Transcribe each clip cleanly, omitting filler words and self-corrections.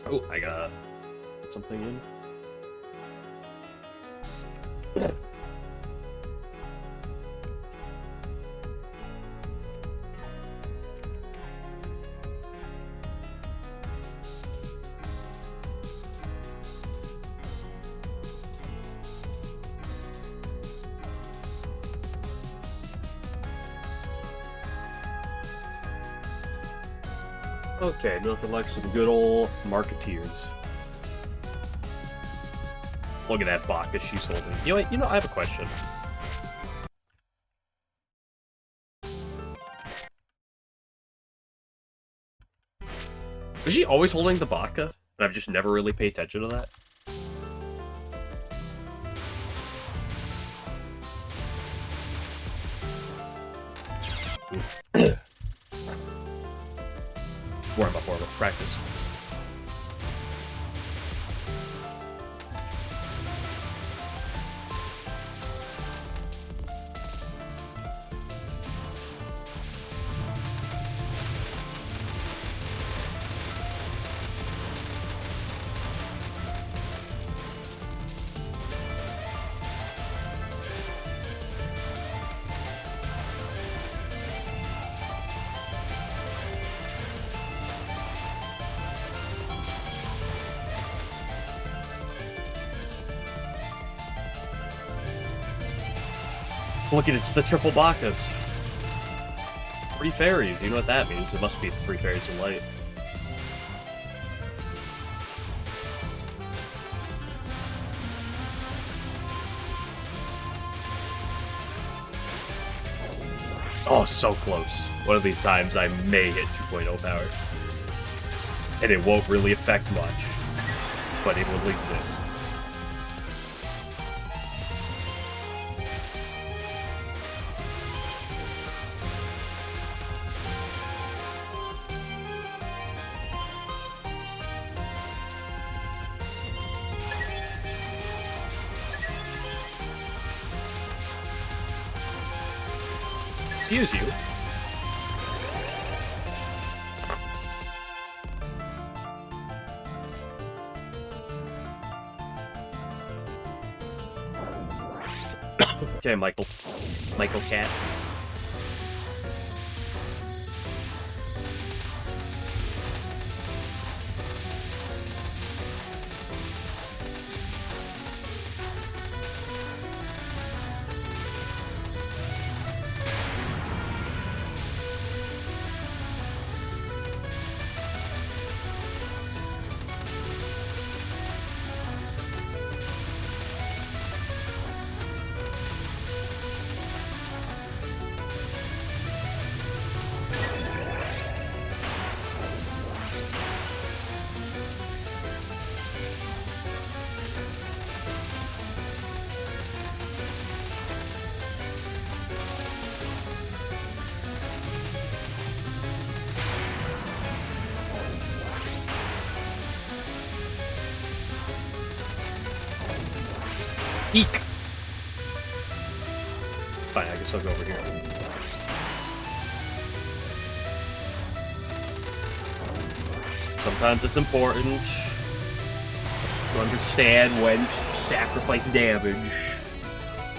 Oh, I got something in. Okay, nothing like some good old marketeers. Look at that Bacchus she's holding. You know what? I have a question. Is she always holding the Bacca? And I've just never really paid attention to that? Warm up, practice. Look at it, it's the triple Baccas. 3 fairies, you know what that means? It must be 3 fairies of light. Oh, so close. One of these times I may hit 2.0 power. And it won't really affect much, but it will exist. Excuse you. Okay, Michael. Michael Cat. Eek! Fine, I guess I'll go over here. Sometimes it's important to understand when to sacrifice damage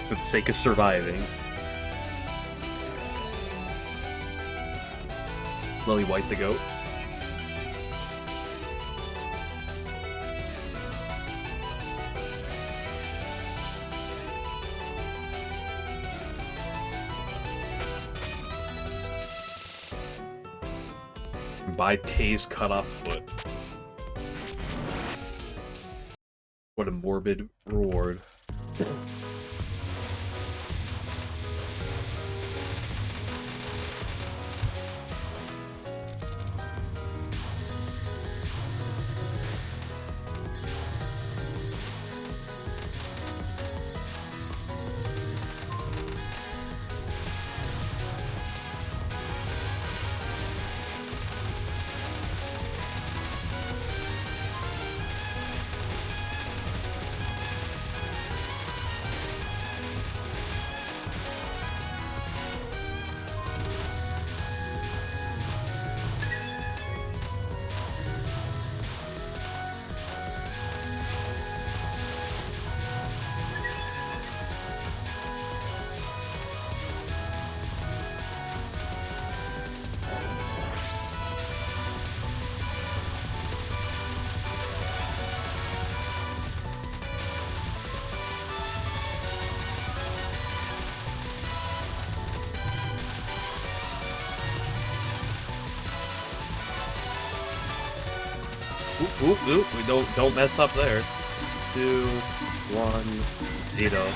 for the sake of surviving. Lily White the goat. By Tay's cut-off foot. What a morbid reward. Oop, oop, oop. We don't mess up there. 2, 1, 0.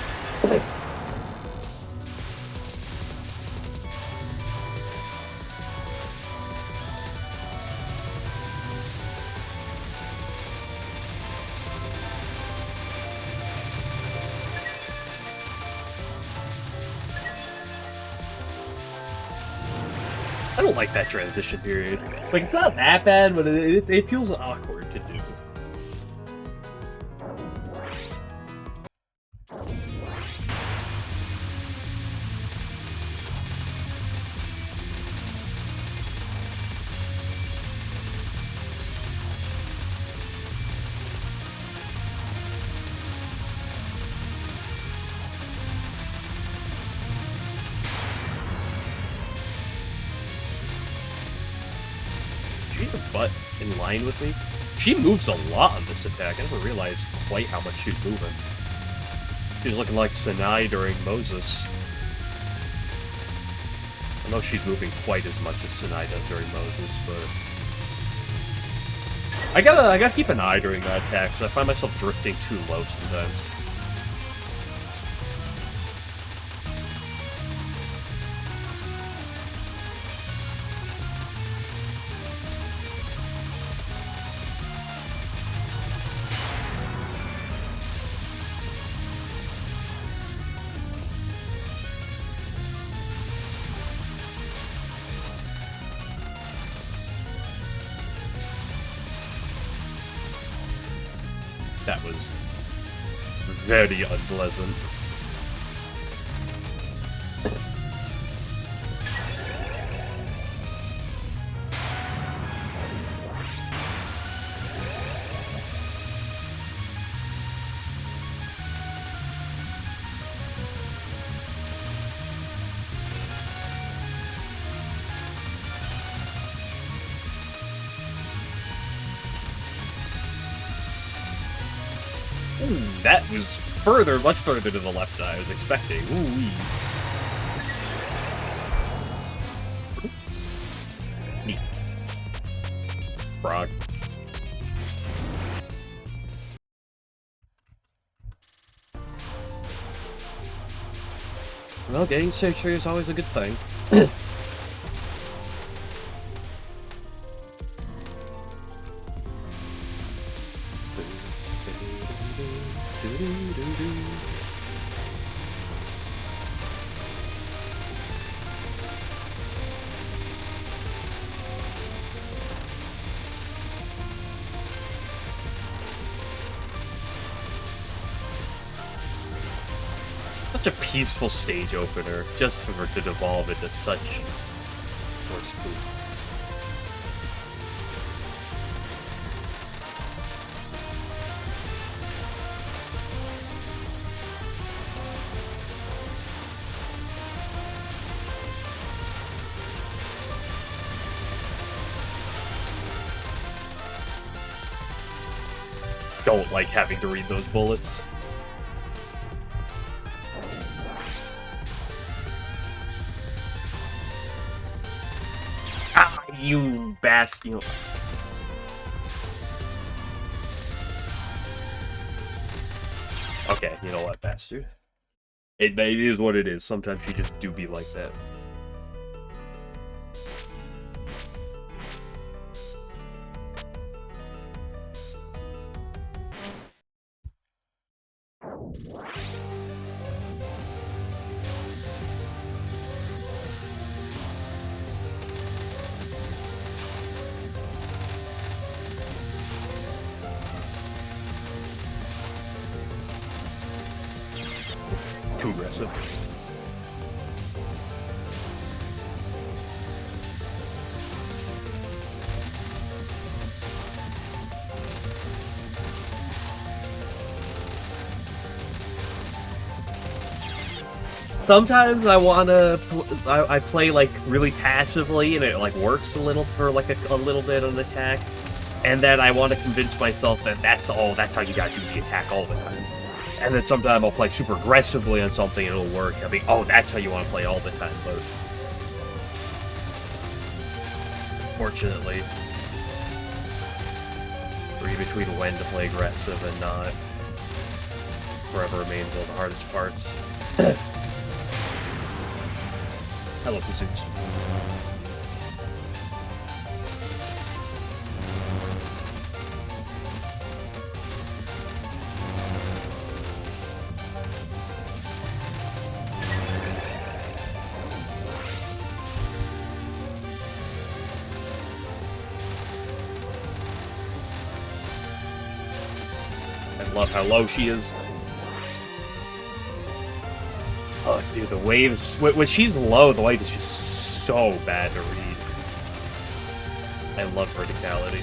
I don't like that transition period. Like, it's not that bad, but it feels awkward to do. Butt in line with me. She moves a lot on this attack. I never realized quite how much she's moving. She's looking like Sinai during Moses. I know she's moving quite as much as Sinai does during Moses, but I gotta keep an eye during that attack, because I find myself drifting too low sometimes. That was very unpleasant. Ooh, that was much further to the left than I was expecting. Ooh-wee. Neat. Frog. Well, getting searched is always a good thing. Such a peaceful stage opener, just for it to devolve into such more spook. Don't like having to read those bullets. You bastard. Okay, you know what, bastard? It is what it is. Sometimes you just do be like that. Too aggressive. Sometimes I wanna, I play like really passively, and it like works a little for like a little bit on attack, and then I want to convince myself that that's how you gotta do the attack all the time. And then sometime I'll play super aggressively on something and it'll work. I'll be, oh, that's how you want to play all the time, but fortunately. between when to play aggressive and not. Forever remains one of the hardest parts. I love the suits. I love how low she is. Oh, dude, the waves... When she's low, the wave is just so bad to read. I love verticality.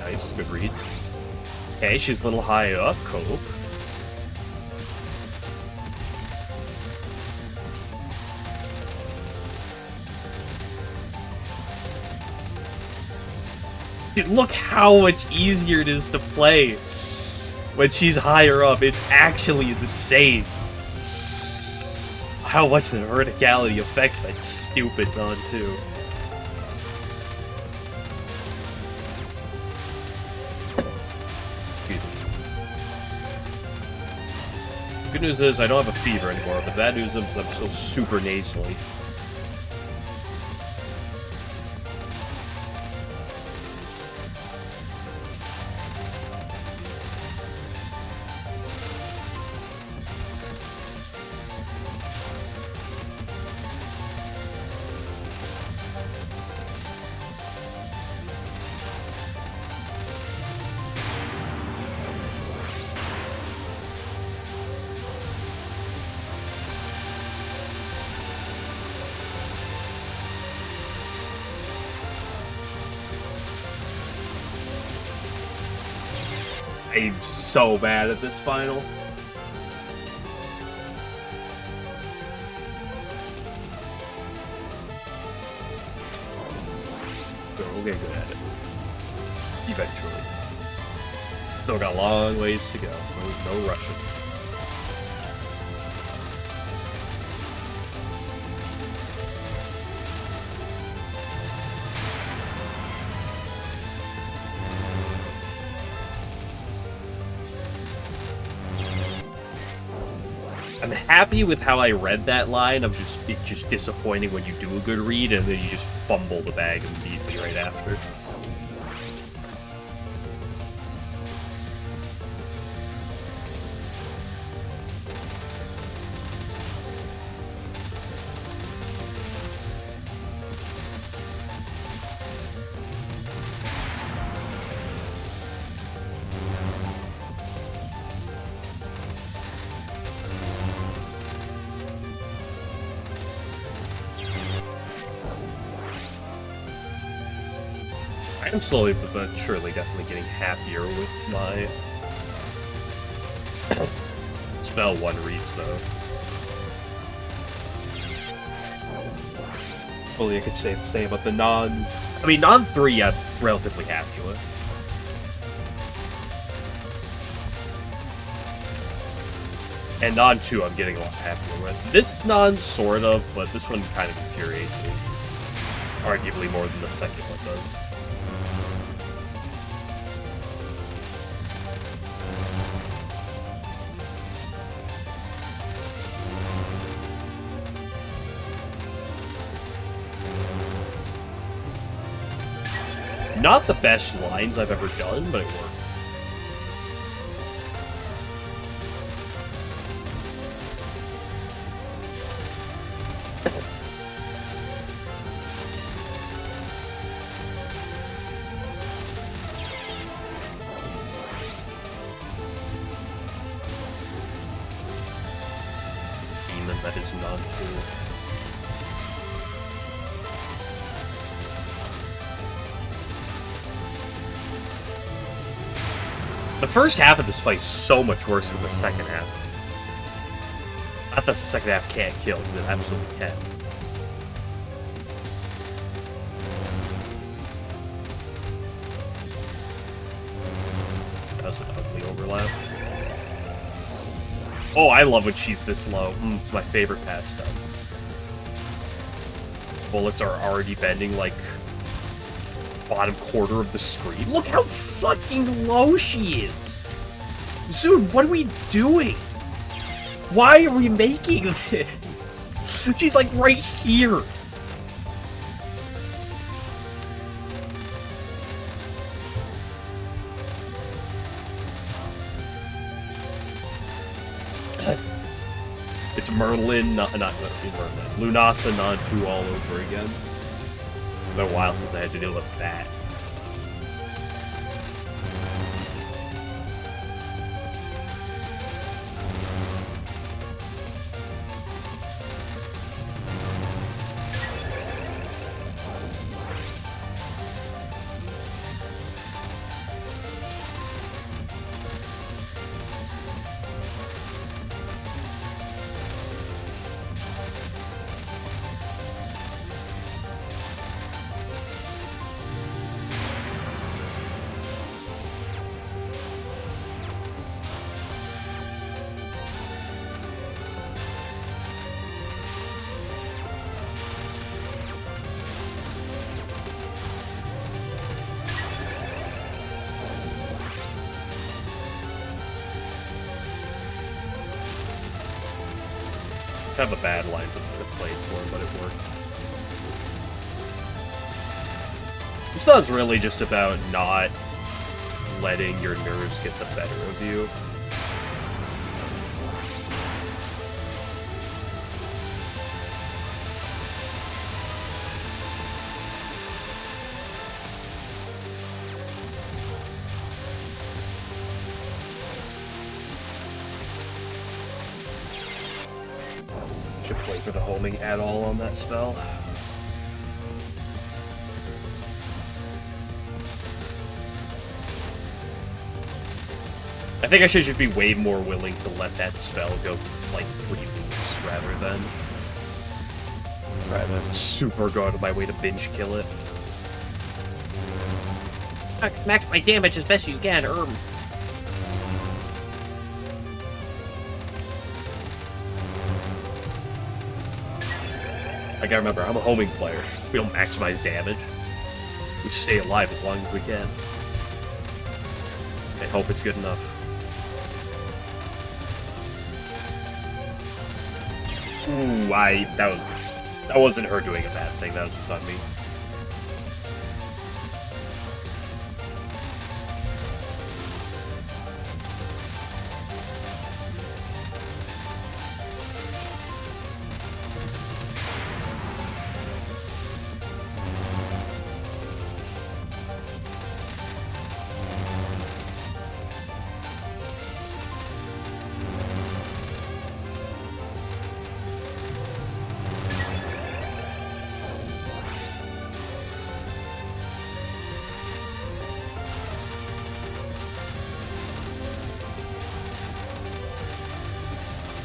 Nice, good read. Okay, she's a little high up, cope. Dude, look how much easier it is to play when she's higher up. It's actually insane how much the verticality affects that stupid Dawn too. Good news is I don't have a fever anymore, but bad news is I'm still super nasally. I'm so bad at this final. So we'll get good at it. Eventually. Still got a long ways to go. No rushing. I'm happy with how I read that line. It's just disappointing when you do a good read and then you just fumble the bag immediately right after. I'm slowly but surely definitely getting happier with my spell one reads, though. Only I could say the same about the non... I mean, non 3 I'm relatively happy with. And non 2 I'm getting a lot happier with. This non sort of, but this one kind of infuriates me. Arguably more than the second one does. Not the best lines I've ever done, but it worked. that is non-2. The first half of this fight is so much worse than the second half. Not that the second half can't kill, because it absolutely can. That was an ugly overlap. Oh, I love when she's this low. It's my favorite pass stuff. Bullets are already bending, like, bottom quarter of the screen. Look how fucking low she is! Dude, what are we doing? Why are we making this? She's like right here. It's Merlin, not Merlin. Lunasa non-2 all over again. It's been a while since I had to deal with that. Have a bad line to play for, but it worked. This stuff's really just about not letting your nerves get the better of you. Play for the homing at all on that spell. I think I should just be way more willing to let that spell go like pretty loose rather than super go out of my way to binge kill it. Max my damage as best you can, I gotta remember, I'm a homing player. We don't maximize damage. We stay alive as long as we can. I hope it's good enough. Ooh, that wasn't her doing a bad thing, that was just on me.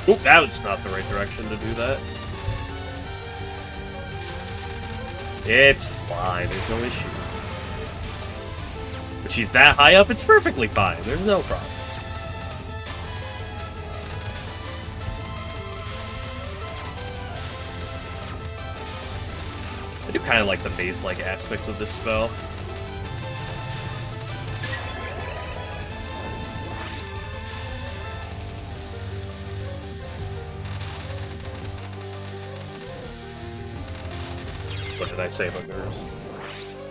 Oop, that was not the right direction to do that. It's fine, there's no issues. If she's that high up, it's perfectly fine, there's no problem. I do kind of like the maze-like aspects of this spell. What did I say about nerves?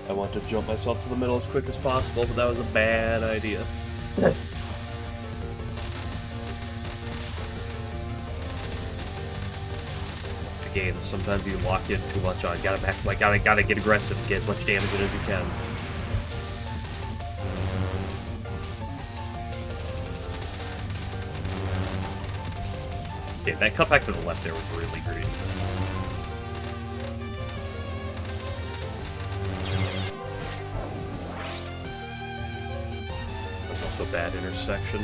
I want to jump myself to the middle as quick as possible, but that was a bad idea. It's a game. Sometimes you lock in too much on. Gotta get aggressive, get as much damage in as you can. Okay, that cut back to the left there was really great. That's also bad intersection.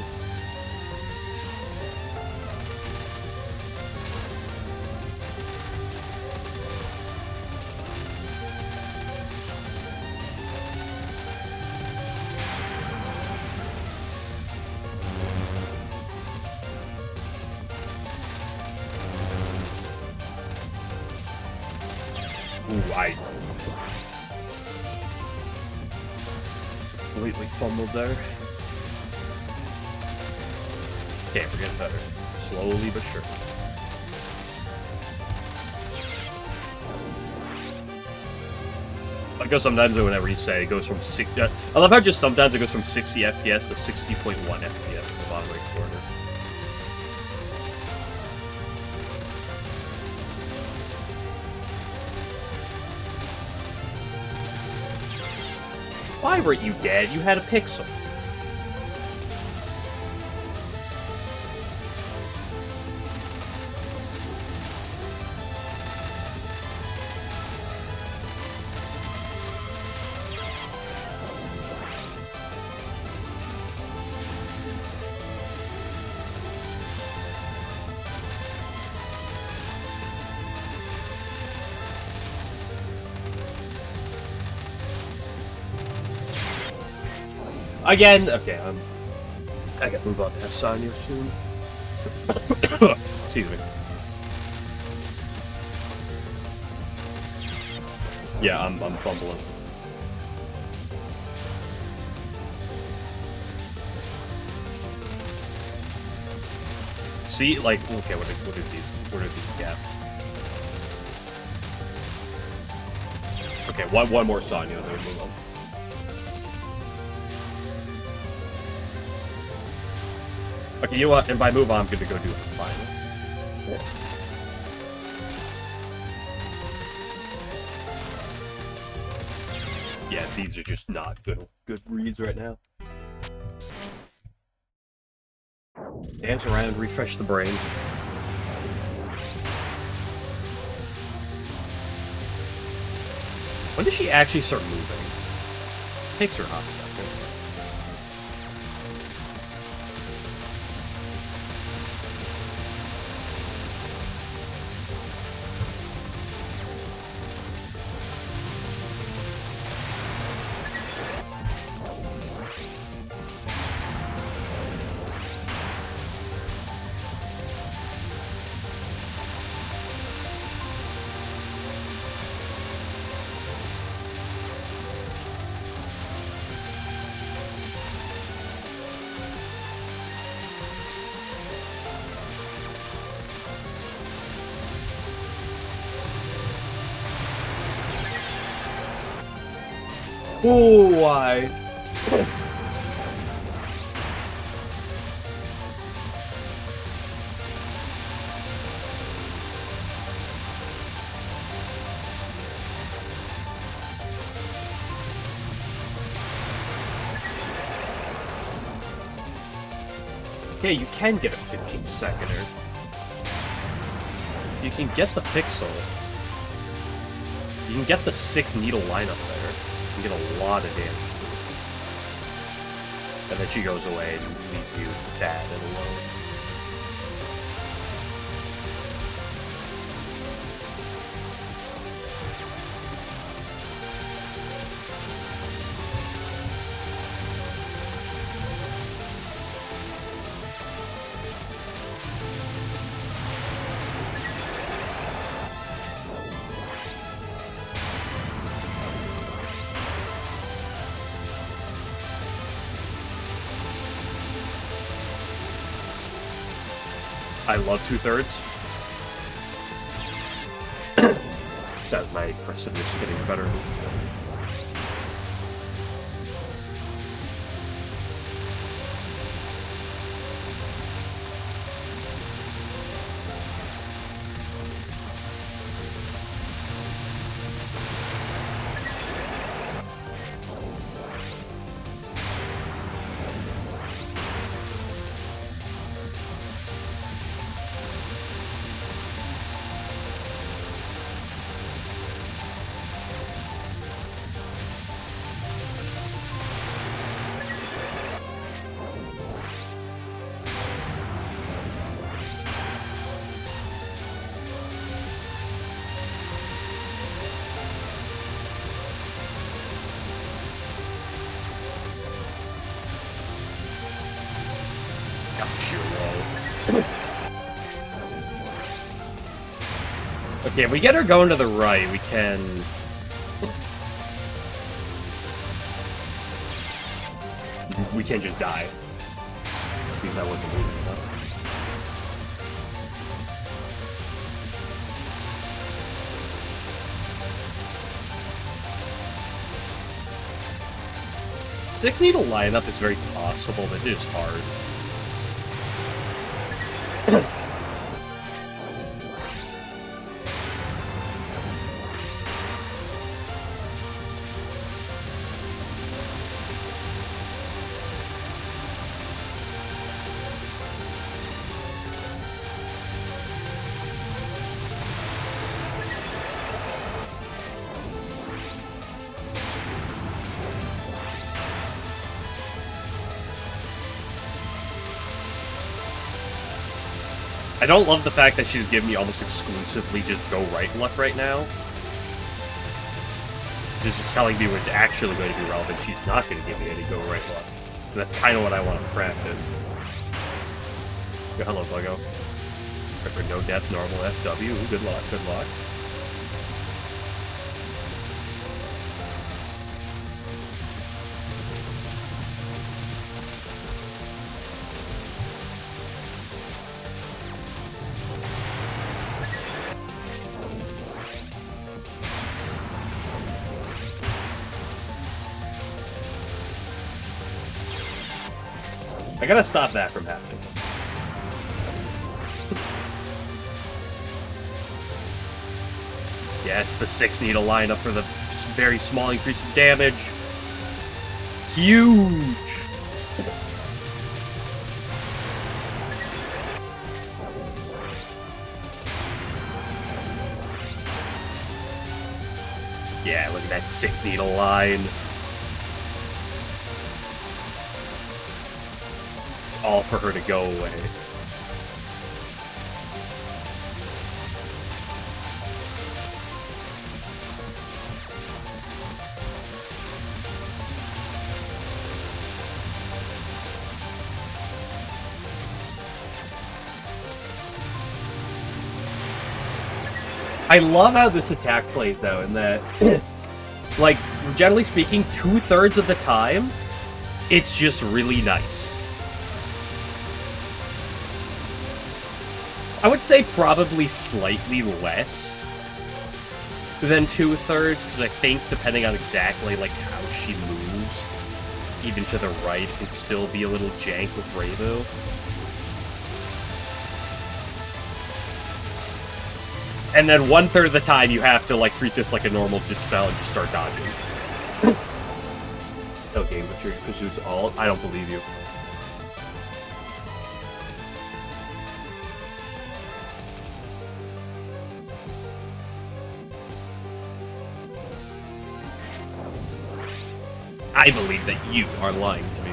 Ooh, I completely fumbled there. Okay, we're getting better. Slowly but sure. I guess sometimes whenever you say it goes from 60... I love how just sometimes it goes from 60 FPS to 60.1 FPS in the bottom right corner. Why weren't you dead? You had a pixel. Again, okay, I gotta move on to Sanya soon. Excuse me. Yeah, I'm fumbling. See, like, okay, what are these gaps? Okay, one more Sanya, then we move on. Okay, you know what? And by move on, I'm gonna go do the final. Yeah, these are just not good reads right now. Dance around, refresh the brain. When does she actually start moving? Takes her a hot second. Oh, why? Okay, you can get a 15-seconder. You can get the pixel. You can get the 6-needle lineup there. You can get a lot of damage. And then she goes away and leaves you sad and alone. I love 2/3. That's my aggressiveness getting better. Got you, whoa. Okay, if we get her going to the right, we can... We can't just die. Because I wasn't moving enough. Six needle lineup is very possible, but it is hard. I don't love the fact that she's giving me almost exclusively just go right and left right now. This is telling me what's actually going to be relevant. She's not going to give me any go right and left. And that's kind of what I want to practice. Yo, hello, Buggo. For no death, normal FW. Good luck, good luck. I gotta stop that from happening. Yes, the 6 needle lineup for the very small increase in damage. Huge! Yeah, look at that 6 needle line. All for her to go away. I love how this attack plays out in that, like, generally speaking, 2/3 of the time, it's just really nice. I would say probably slightly less than 2/3, because I think depending on exactly like how she moves, even to the right, it can still be a little jank with Reimu. And then 1/3 of the time you have to like treat this like a normal dispel and just start dodging. Okay, but your pursuit's all. I don't believe you. I believe that you are lying to me.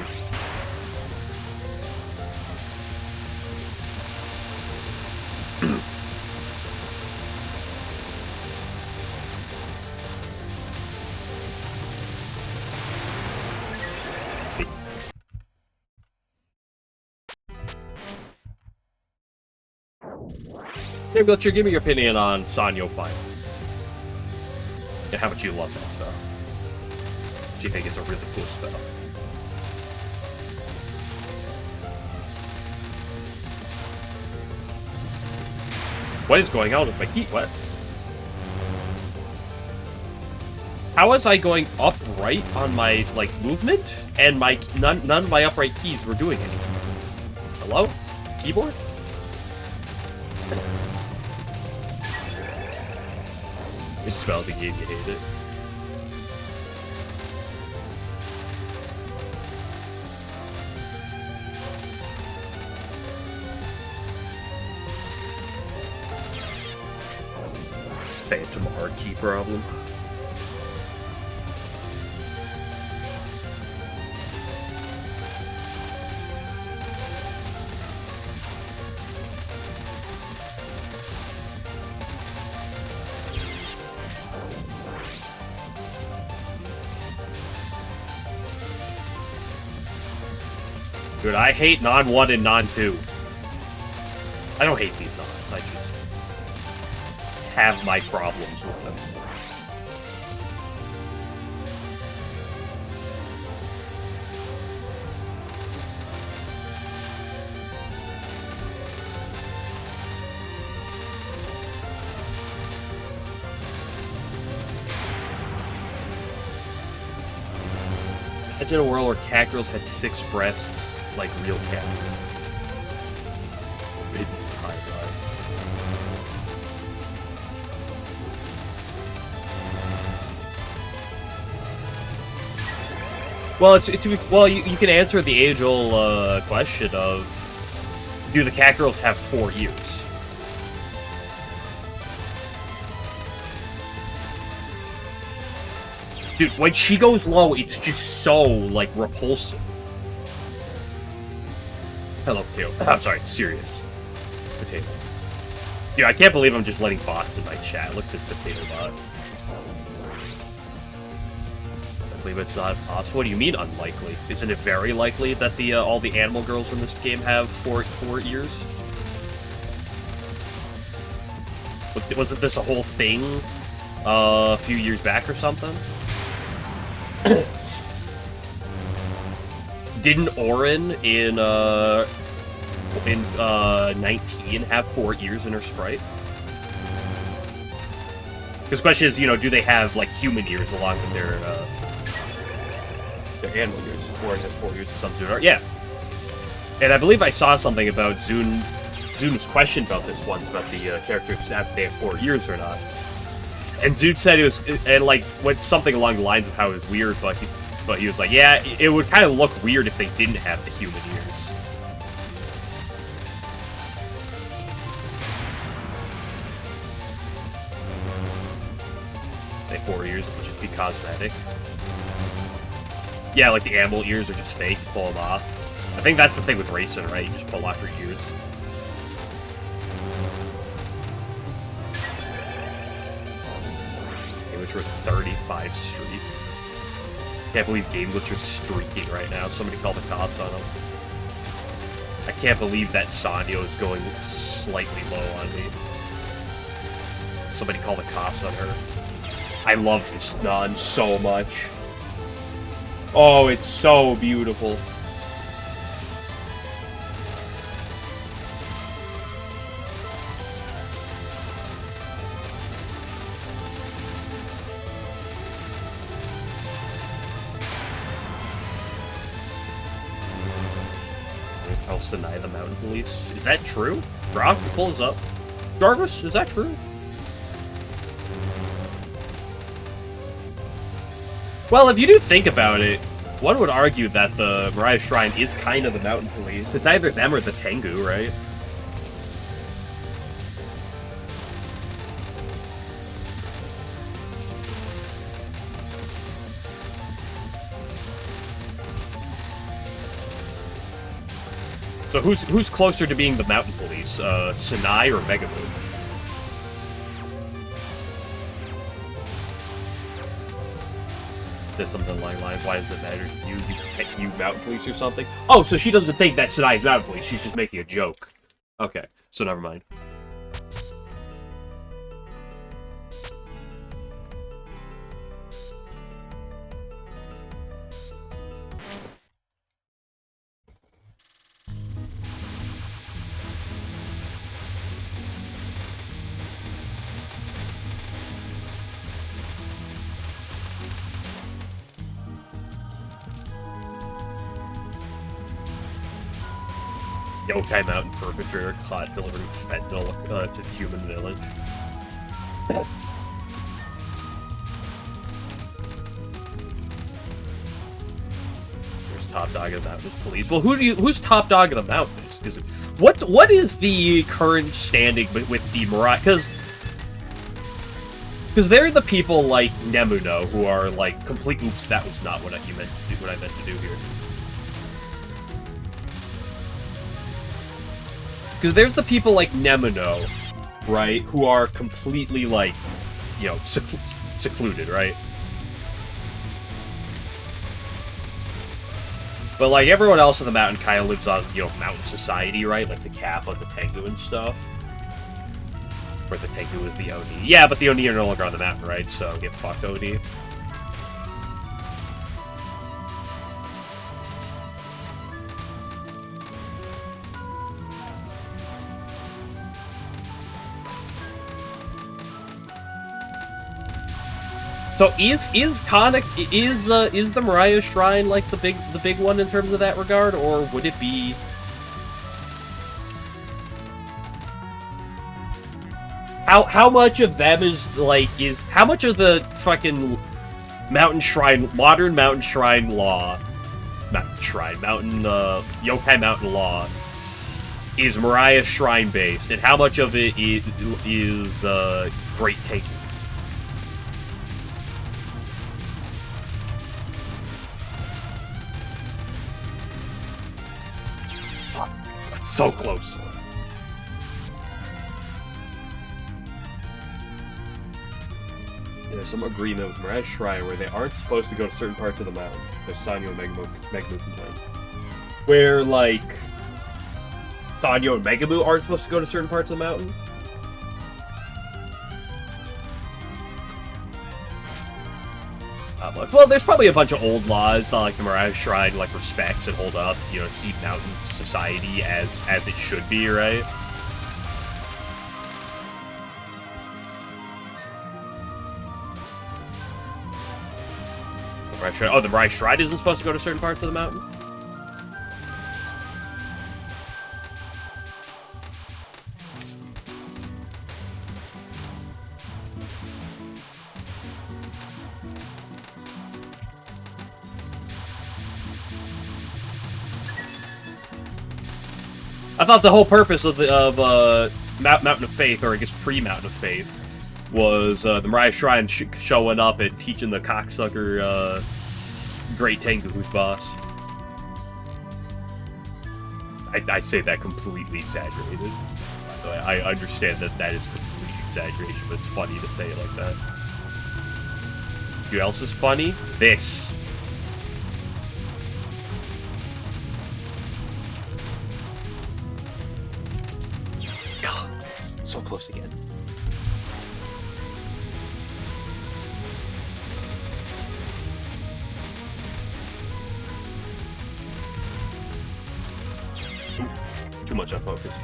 Hey, Butcher, give me your opinion on Sanyo Final. And how much you love that spell. Do you think it's a really cool spell? What is going on with my key? What? How was I going upright on my, like, movement? And my none of my upright keys were doing anything. Hello? Keyboard? You spell the game, you hate it. Phantom art key problem. Dude, I hate non-1 and non-2. I don't hate these zones, I just have my problems with them. Imagine a world where cat girls had 6 breasts like real cats. Well, you can answer the age-old question of, do the cat girls have 4 ears? Dude, when she goes low, it's just so, like, repulsive. Hello, potato. I'm sorry, serious. Potato. Dude, I can't believe I'm just letting bots in my chat. Look at this potato bot. I believe it's not possible. What do you mean unlikely? Isn't it very likely that the all the animal girls in this game have four ears? Wasn't this a whole thing a few years back or something? Didn't Orin in 19 have 4 ears in her sprite? Because the question is, you know, do they have like human ears along with their animal ears, or is it 4 ears or something? Yeah. And I believe I saw something about Zoon's question about this once, about the characters if they have 4 ears or not. And Zoot said it was, and like went something along the lines of how it was weird, but he was like, yeah, it would kind of look weird if they didn't have the human ears. They 4 ears, it would just be cosmetic. Yeah, like the animal ears are just fake, pull them off. I think that's the thing with racing, right? You just pull off your ears. Glitcher 35 streak. Can't believe Game Glitcher's streaking right now. Somebody call the cops on him. I can't believe that Sanyo is going slightly low on me. Somebody call the cops on her. I love this nun so much. Oh, it's so beautiful. Deny the mountain police. Is that true? Brock, pull us up. Jarvis, is that true? Well, if you do think about it, one would argue that the Mariah Shrine is kind of the mountain police. It's either them or the Tengu, right? So who's closer to being the mountain police, Sinai or Megamoon? There's something along the lines, why does it matter to you mountain police or something? Oh, so she doesn't think that Sinai is mountain police, she's just making a joke. Okay, so never mind. Yokai Mountain perpetrator caught delivering fentanyl to the human village. There's top dog of the mountain police. Well, who's top dog of the mountains? Because what is the current standing with the Mariah? Because they're the people like Nemuno who are like complete. Oops, that was not what I meant to do here. Because there's the people like Nemuno, right, who are completely, like, you know, secluded, right? But, like, everyone else on the mountain kind of lives on, you know, mountain society, right? Like the Kappa, the Tengu, and stuff. Where the Tengu is the Oni. Yeah, but the Oni are no longer on the mountain, right? So, get fucked, Oni. So is the Mariah Shrine like the big one in terms of that regard, or would it be? How much of them is how much of the fucking mountain shrine, modern mountain shrine law, mountain yokai mountain law is Mariah Shrine based, and how much of it is Great Tengu? So close. There's some agreement with Mariah Shrine where they aren't supposed to go to certain parts of the mountain. There's Sanyo and Megamu complain. Where, like, Sanyo and Megamu aren't supposed to go to certain parts of the mountain. Well, there's probably a bunch of old laws that, like, the Mariah Shrine, like, respects and hold up, you know, keep mountain society as it should be, right? The Mariah Shrine isn't supposed to go to certain parts of the mountain? I thought the whole purpose of Mountain of Faith, or I guess pre-Mountain of Faith, was the Mariah Shrine showing up and teaching the cocksucker Great Tengu who's boss. I say that completely exaggerated. By the way, I understand that is complete exaggeration, but it's funny to say it like that. You know else is funny? This. So close again. Too much unfocused.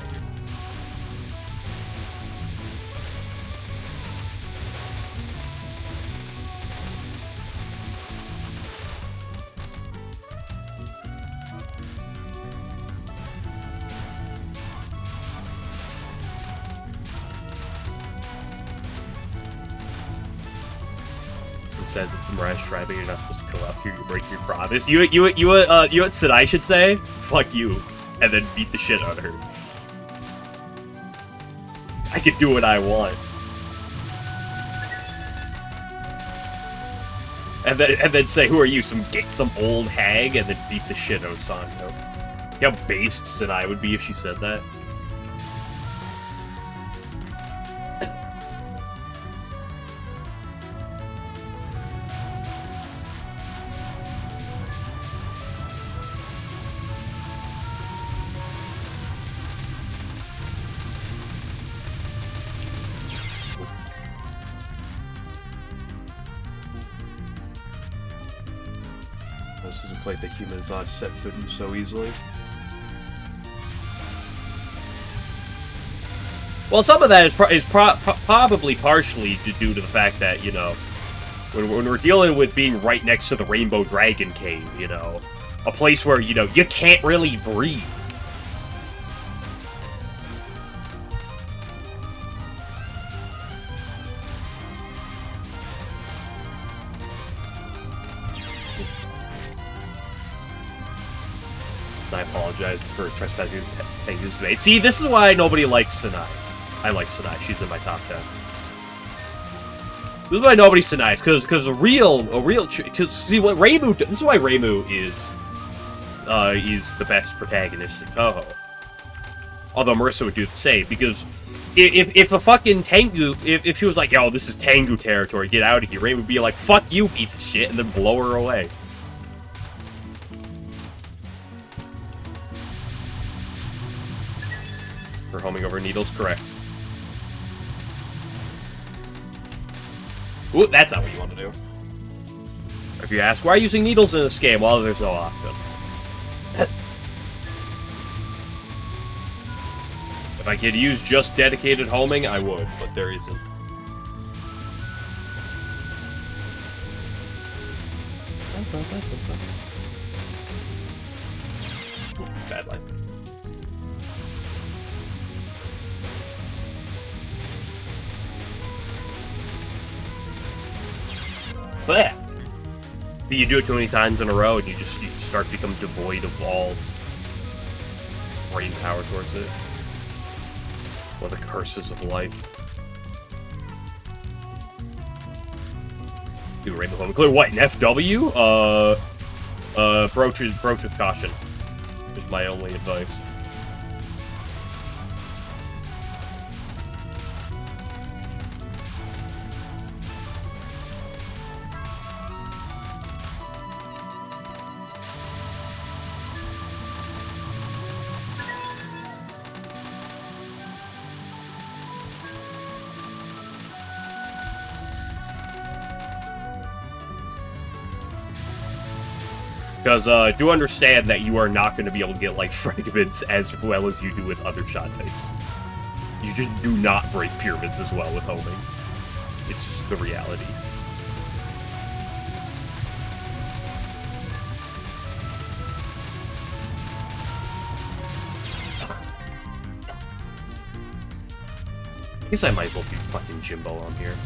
Says if the Mariah Shrine, you're not supposed to go up here, you break your promise. You what Sadai should say? Fuck you. And then beat the shit out of her. I can do what I want. And then say, who are you? Some old hag? And then beat the shit out of Sanyo. You know how based Sadai would be if she said that? This is a plate that humans not set foot in so easily. Well, some of that is probably partially due to the fact that, you know, when we're dealing with being right next to the Rainbow Dragon Cave, you know, a place where, you know, you can't really breathe. I apologize for trespassing Tengu's mate. See, this is why nobody likes Sanai. I like Sanai. She's in my top 10. This is why nobody's Sanai. Because a real see what Reimu. This is why Reimu is the best protagonist in Touhou. Although Marissa would do the same, because if a fucking Tengu, if she was like, yo, this is Tengu territory, get out of here, Reimu would be like, fuck you, piece of shit, and then blow her away. For homing over needles, correct. Ooh, that's not what you want to do. If you ask, why are you using needles in this game? Well, there's no option. If I could use just dedicated homing, I would, but there isn't. Ooh, bad line. But you do it too many times in a row, and you start to become devoid of all brain power towards it. Or the curses of life. Do rainbow home clear. What, an FW? Broach with caution. Is my only advice. Because do understand that you are not going to be able to get, like, fragments as well as you do with other shot types. You just do not break pyramids as well with homing. It's just the reality. I guess I might as well be fucking Jimbo on here.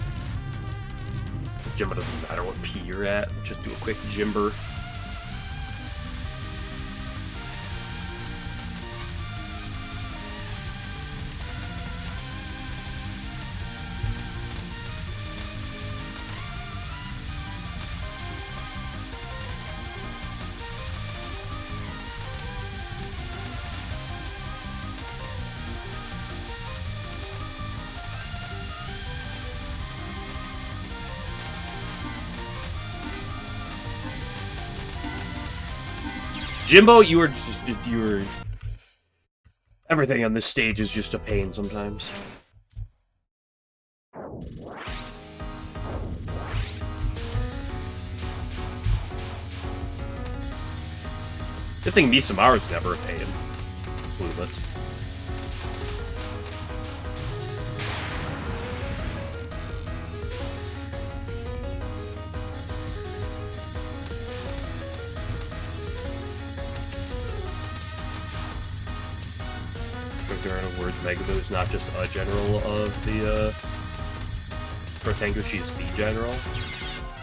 Because Jimbo doesn't matter what P you're at. Just do a quick Jimber. Jimbo, you were. Everything on this stage is just a pain sometimes. Good thing Misamaru's never a pain. Clueless. Word Megaboo is not just a general of the Protango, she's the general.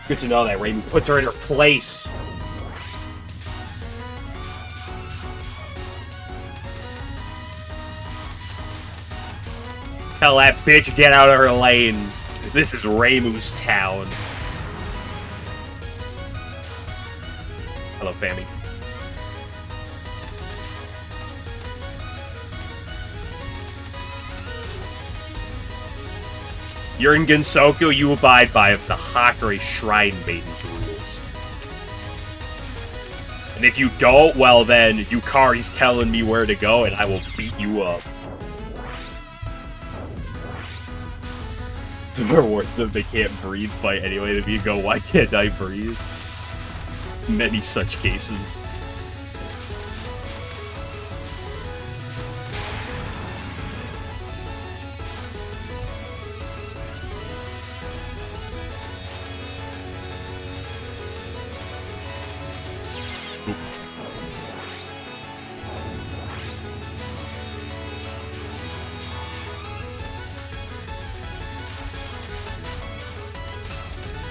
Good to know that Raimi puts her in her place. Tell that bitch get out of her lane. This is Reimu's town. Hello, Fammy. You're in Gensoku, you abide by the Hakari Shrine Maiden's rules. And if you don't, well then, Yukari's telling me where to go and I will beat you up. There are words that they can't breathe, fight anyway to me go, why can't I breathe? Many such cases.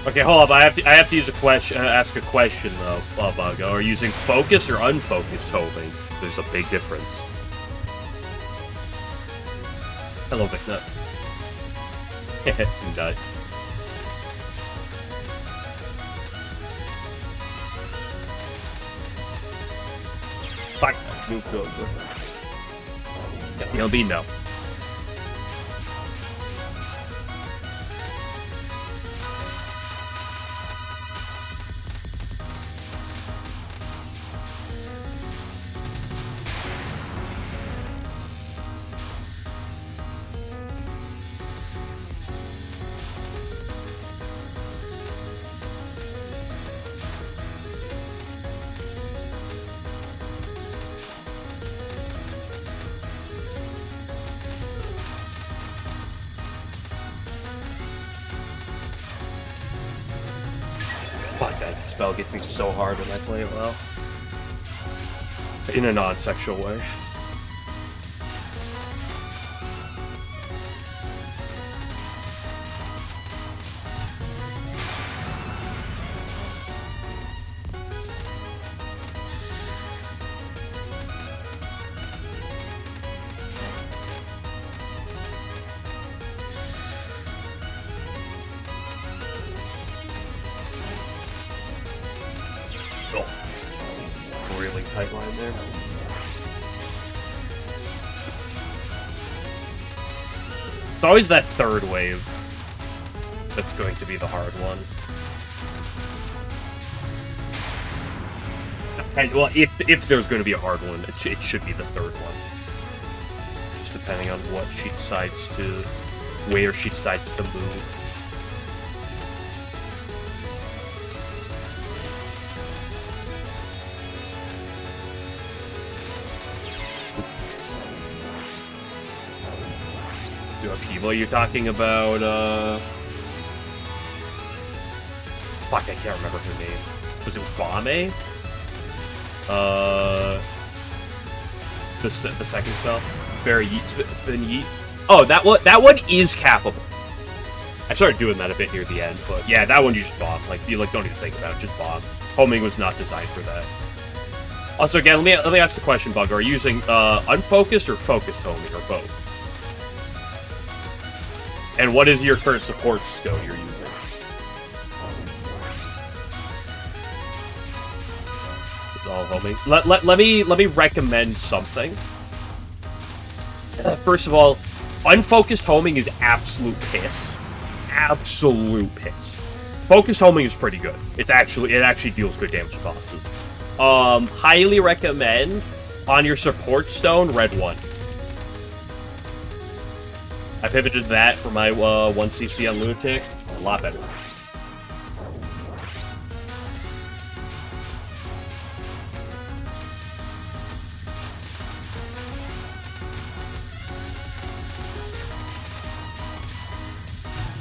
Okay, hold up. I have to use a question. Ask a question though, Buggo. Are you using focused or unfocused homing? There's a big difference. Hello, Vicnut. You died. Fuck. He'll be no. spell gets me so hard when I play it well. In a non-sexual way. Really tight line there. It's always that third wave that's going to be the hard one. And, well, if there's going to be a hard one, it should be the third one. Just depending on what she decides to, where she decides to move. Well, you're talking about, fuck, I can't remember her name. Was it Bame? The second spell? Very Yeet, Spin Yeet? Oh, that one is cappable. I started doing that a bit near the end, but yeah, that one you just bomb. Like, you don't even think about it, just bomb. Homing was not designed for that. Also, again, let me ask the question, Bug. Are you using, unfocused or focused homing, or both? And what is your current support stone you're using? It's all homing. Let me recommend something. First of all, unfocused homing is absolute piss. Absolute piss. Focused homing is pretty good. It actually deals good damage to bosses. Highly recommend on your support stone, red 1. I pivoted that for my 1cc on Lunatic. A lot better.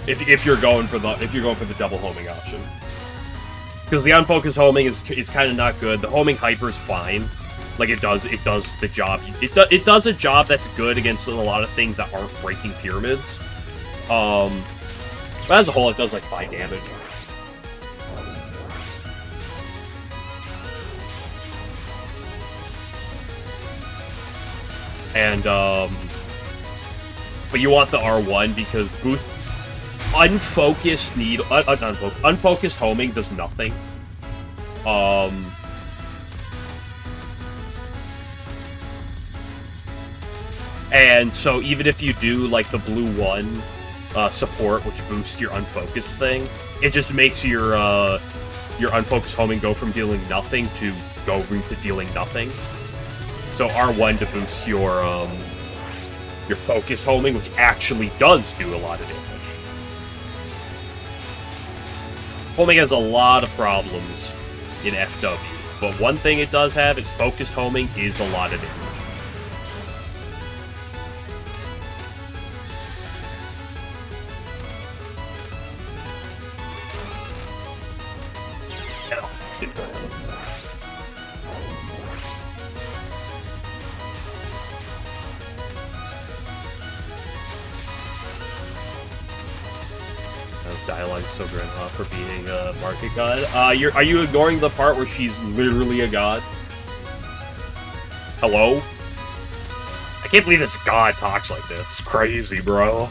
If you're going for the double homing option, because the unfocused homing is kind of not good. The homing hyper is fine. Like, it does the job. It does a job that's good against a lot of things that aren't breaking pyramids. But as a whole, it does like 5 damage. And but you want the R1 because unfocused homing does nothing. And so even if you do, like, the blue 1 support, which boosts your unfocused thing, it just makes your unfocused homing go from dealing nothing to dealing nothing. So R1 to boost your focused homing, which actually does do a lot of damage. Homing has a lot of problems in FW, but one thing it does have is focused homing is a lot of damage. Dialogue is so great for being a market god. Are you ignoring the part where she's literally a god? Hello? I can't believe this god talks like this. It's crazy, bro.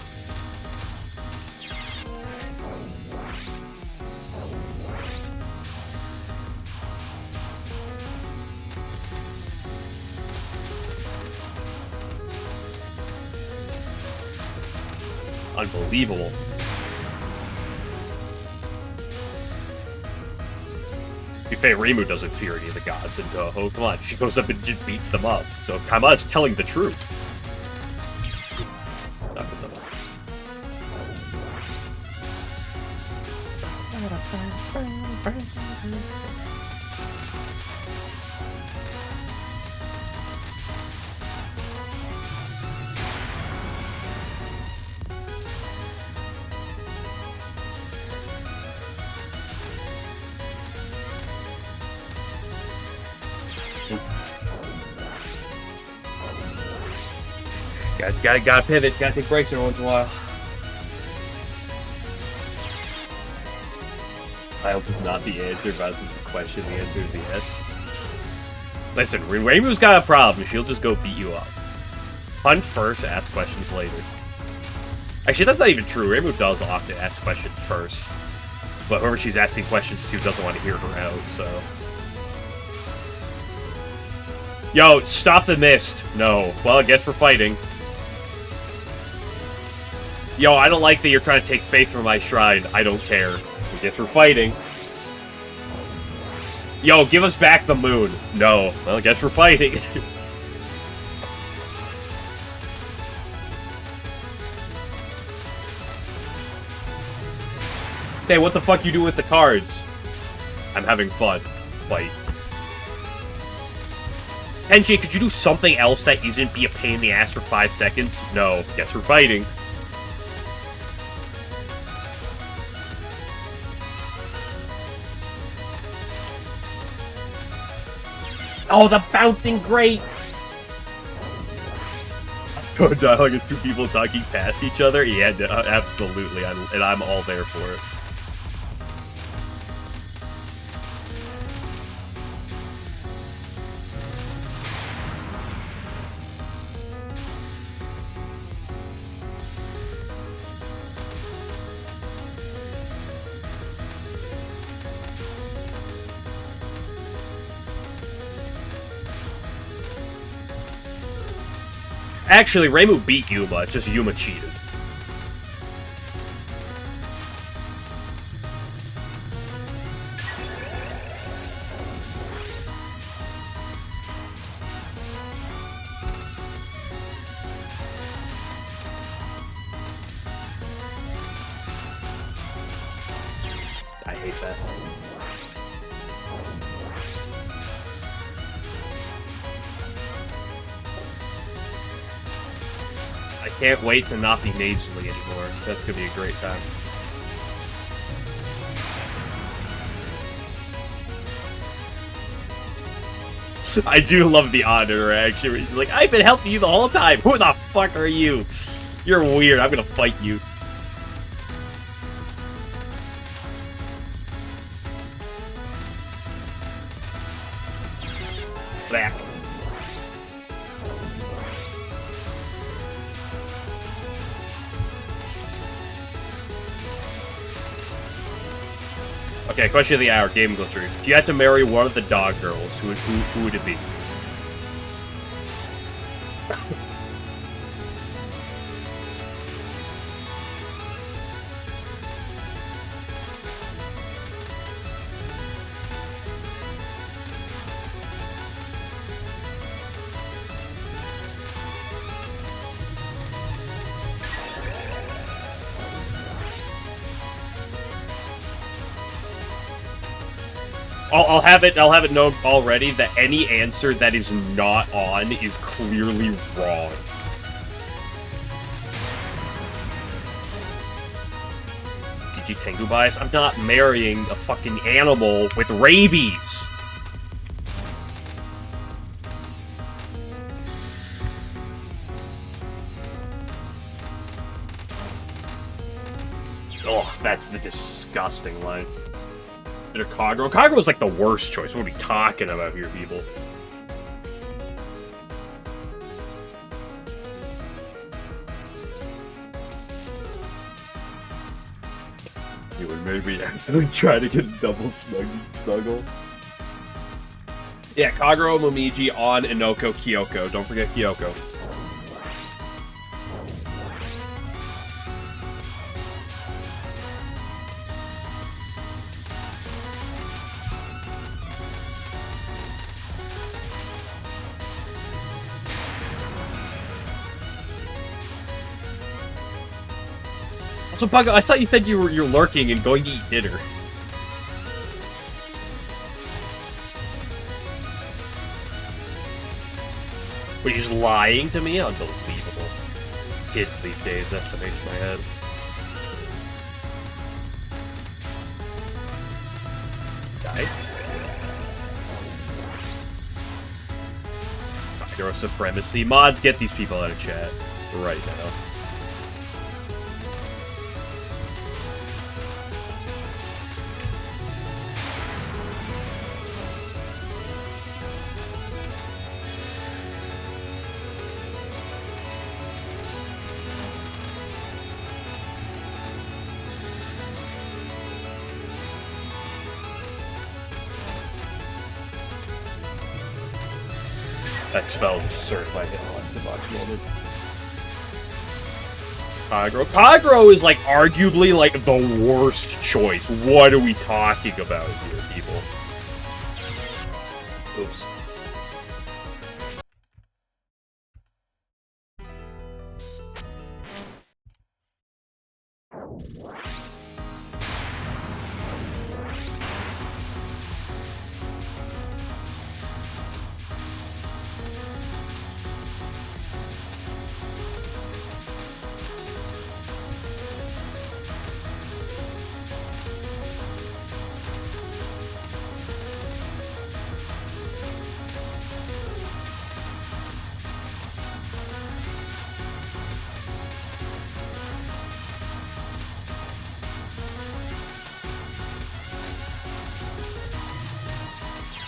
Unbelievable. Reimu doesn't fear any of the gods in Touhou. Come on, she goes up and just beats them up. So Kama's telling the truth. Not with them. Gotta pivot. Gotta take breaks every once in a while. Miles is not the answer. Miles is the question. The answer is yes. Listen, when Rainbow's got a problem, she'll just go beat you up. Punch first, ask questions later. Actually, that's not even true. Rainbow does often ask questions first. But whoever she's asking questions to doesn't want to hear her out, so... Yo, stop the mist! No. Well, I guess we're fighting. Yo, I don't like that you're trying to take faith from my shrine. I don't care. I guess we're fighting. Yo, give us back the moon. No. Well, I guess we're fighting. Hey, what the fuck you do with the cards? I'm having fun. Fight. Tenji, could you do something else that isn't be a pain in the ass for 5 seconds? No. Guess we're fighting. Oh, the bouncing great! Oh, dialogue is two people talking past each other? Yeah, absolutely. And I'm all there for it. Actually, Reimu beat Yuma, just Yuma cheated. I hate that. I can't wait to not be nasally anymore. That's gonna be a great time. I do love the odd interaction where he's like, I've been helping you the whole time! Who the fuck are you? You're weird, I'm gonna fight you. Back. Okay, question of the hour, Game Glitcher. If you had to marry one of the dog girls, who would it be? I'll have it known already that any answer that is not on is clearly wrong. GG Tengu bias. I'm not marrying a fucking animal with rabies. Ugh, that's the disgusting line. Kagero. Kagero was like the worst choice. What are we talking about here, people? You would maybe actually try to get a double snuggle. Yeah, Kagero, Momiji, On, Inoko, Kyoko. Don't forget Kyoko. So, Bug, I thought you said you're lurking and going to eat dinner. Were you just lying to me? Unbelievable. Kids these days, that's what makes my head. Died? Hero supremacy. Mods, get these people out of chat. right now. That spell was certified hit on the box moment. Kagero. Kagero is like arguably like the worst choice. What are we talking about here, people? Oops.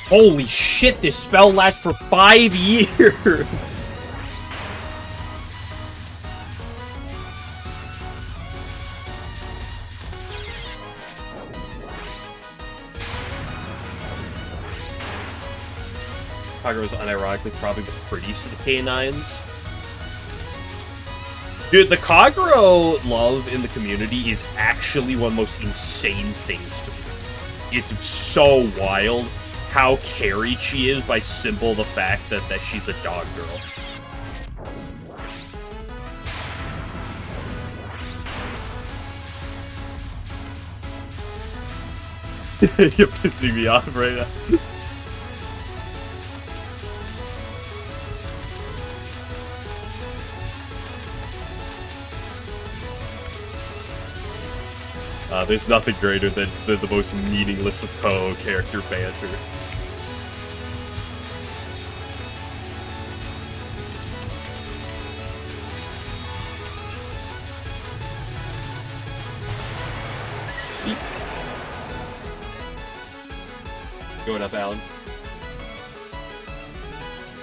Holy shit, this spell lasts for 5 years! Kagero is unironically probably the prettiest of the K9s. Dude, the Kagero love in the community is actually one of the most insane things to me. It's so wild how carried she is by simple the fact that she's a dog girl. You're pissing me off right now. There's nothing greater than the most meaningless of Touhou character banter. Going up, Alan.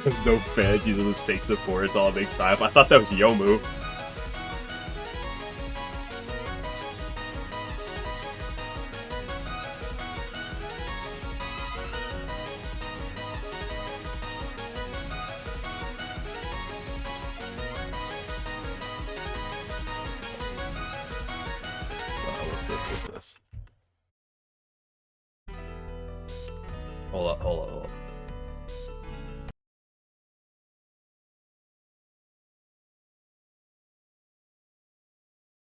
There's no badge, either those fake support, it's all a big psyop. I thought that was Yomu. What's this? Hold up.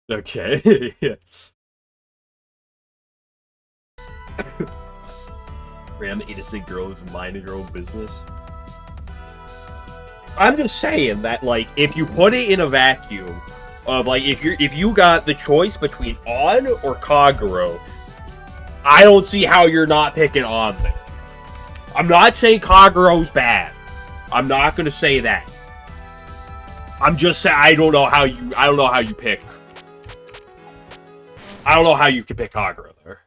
Okay. Yeah. Random innocent girl who's minding her own business. I'm just saying that, like, if you put it in a vacuum of, like, if you got the choice between On or Kagero, I don't see how you're not picking On there. I'm not saying Kagero's bad. I'm not gonna say that. I'm just saying I don't know how you pick. I don't know how you can pick Kagero there.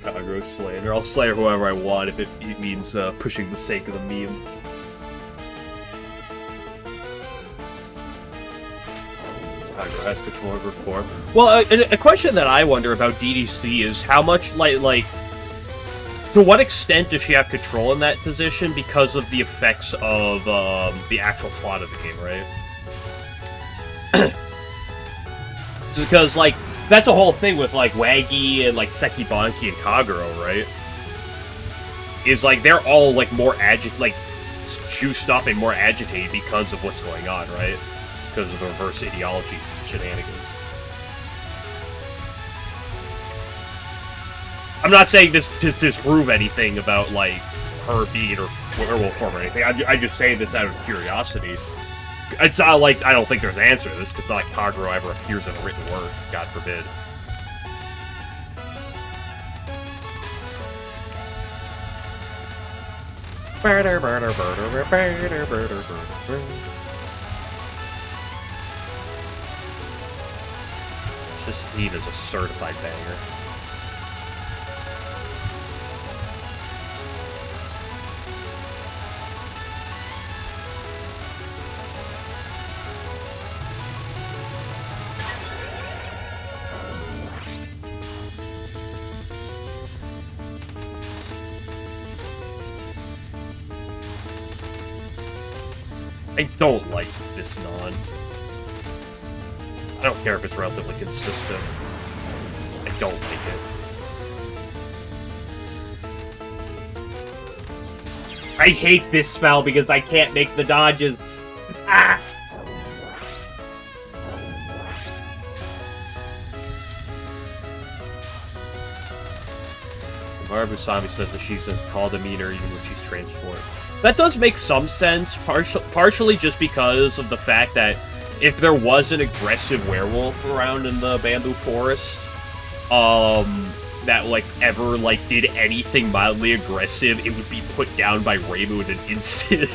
Kagero slander. I'll slay whoever I want if it means pushing the sake of the meme. Kagura has control over form. Well, a question that I wonder about DDC is how much, like, to what extent does she have control in that position because of the effects of the actual plot of the game, right? Because, like, that's a whole thing with, like, Waggy and, like, Sekibanki and Kagura, right? Is, like, they're all, like, more juiced up and more agitated because of what's going on, right? Because of the reverse ideology shenanigans. I'm not saying this to disprove anything about, like, her being or werewolf form or anything. I just say this out of curiosity. It's not like I don't think there's an answer to this, because it's not like Kagura ever appears in a written word, God forbid. This theme is a certified banger. I don't like this non. I don't care if it's relatively consistent. I don't like it. I hate this spell because I can't make the dodges. Ah! Marabusami says that she's a calm demeanor even when she's transformed. That does make some sense, partially just because of the fact that if there was an aggressive werewolf around in the bamboo forest, that, like, ever, like, did anything mildly aggressive, it would be put down by Reimu in an instant.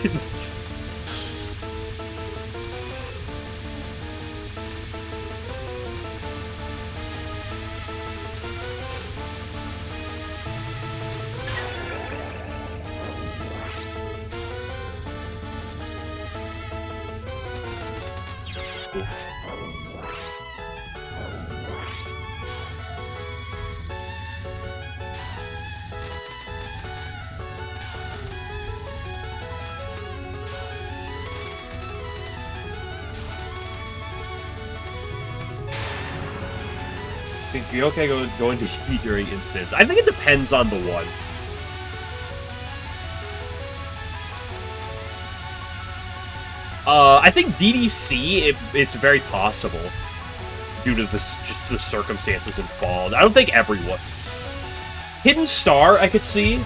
I think Ryokai going to heat during instance. I think it depends on the one. I think DDC, it's very possible due to just the circumstances involved. I don't think everyone. Hidden Star, I could see.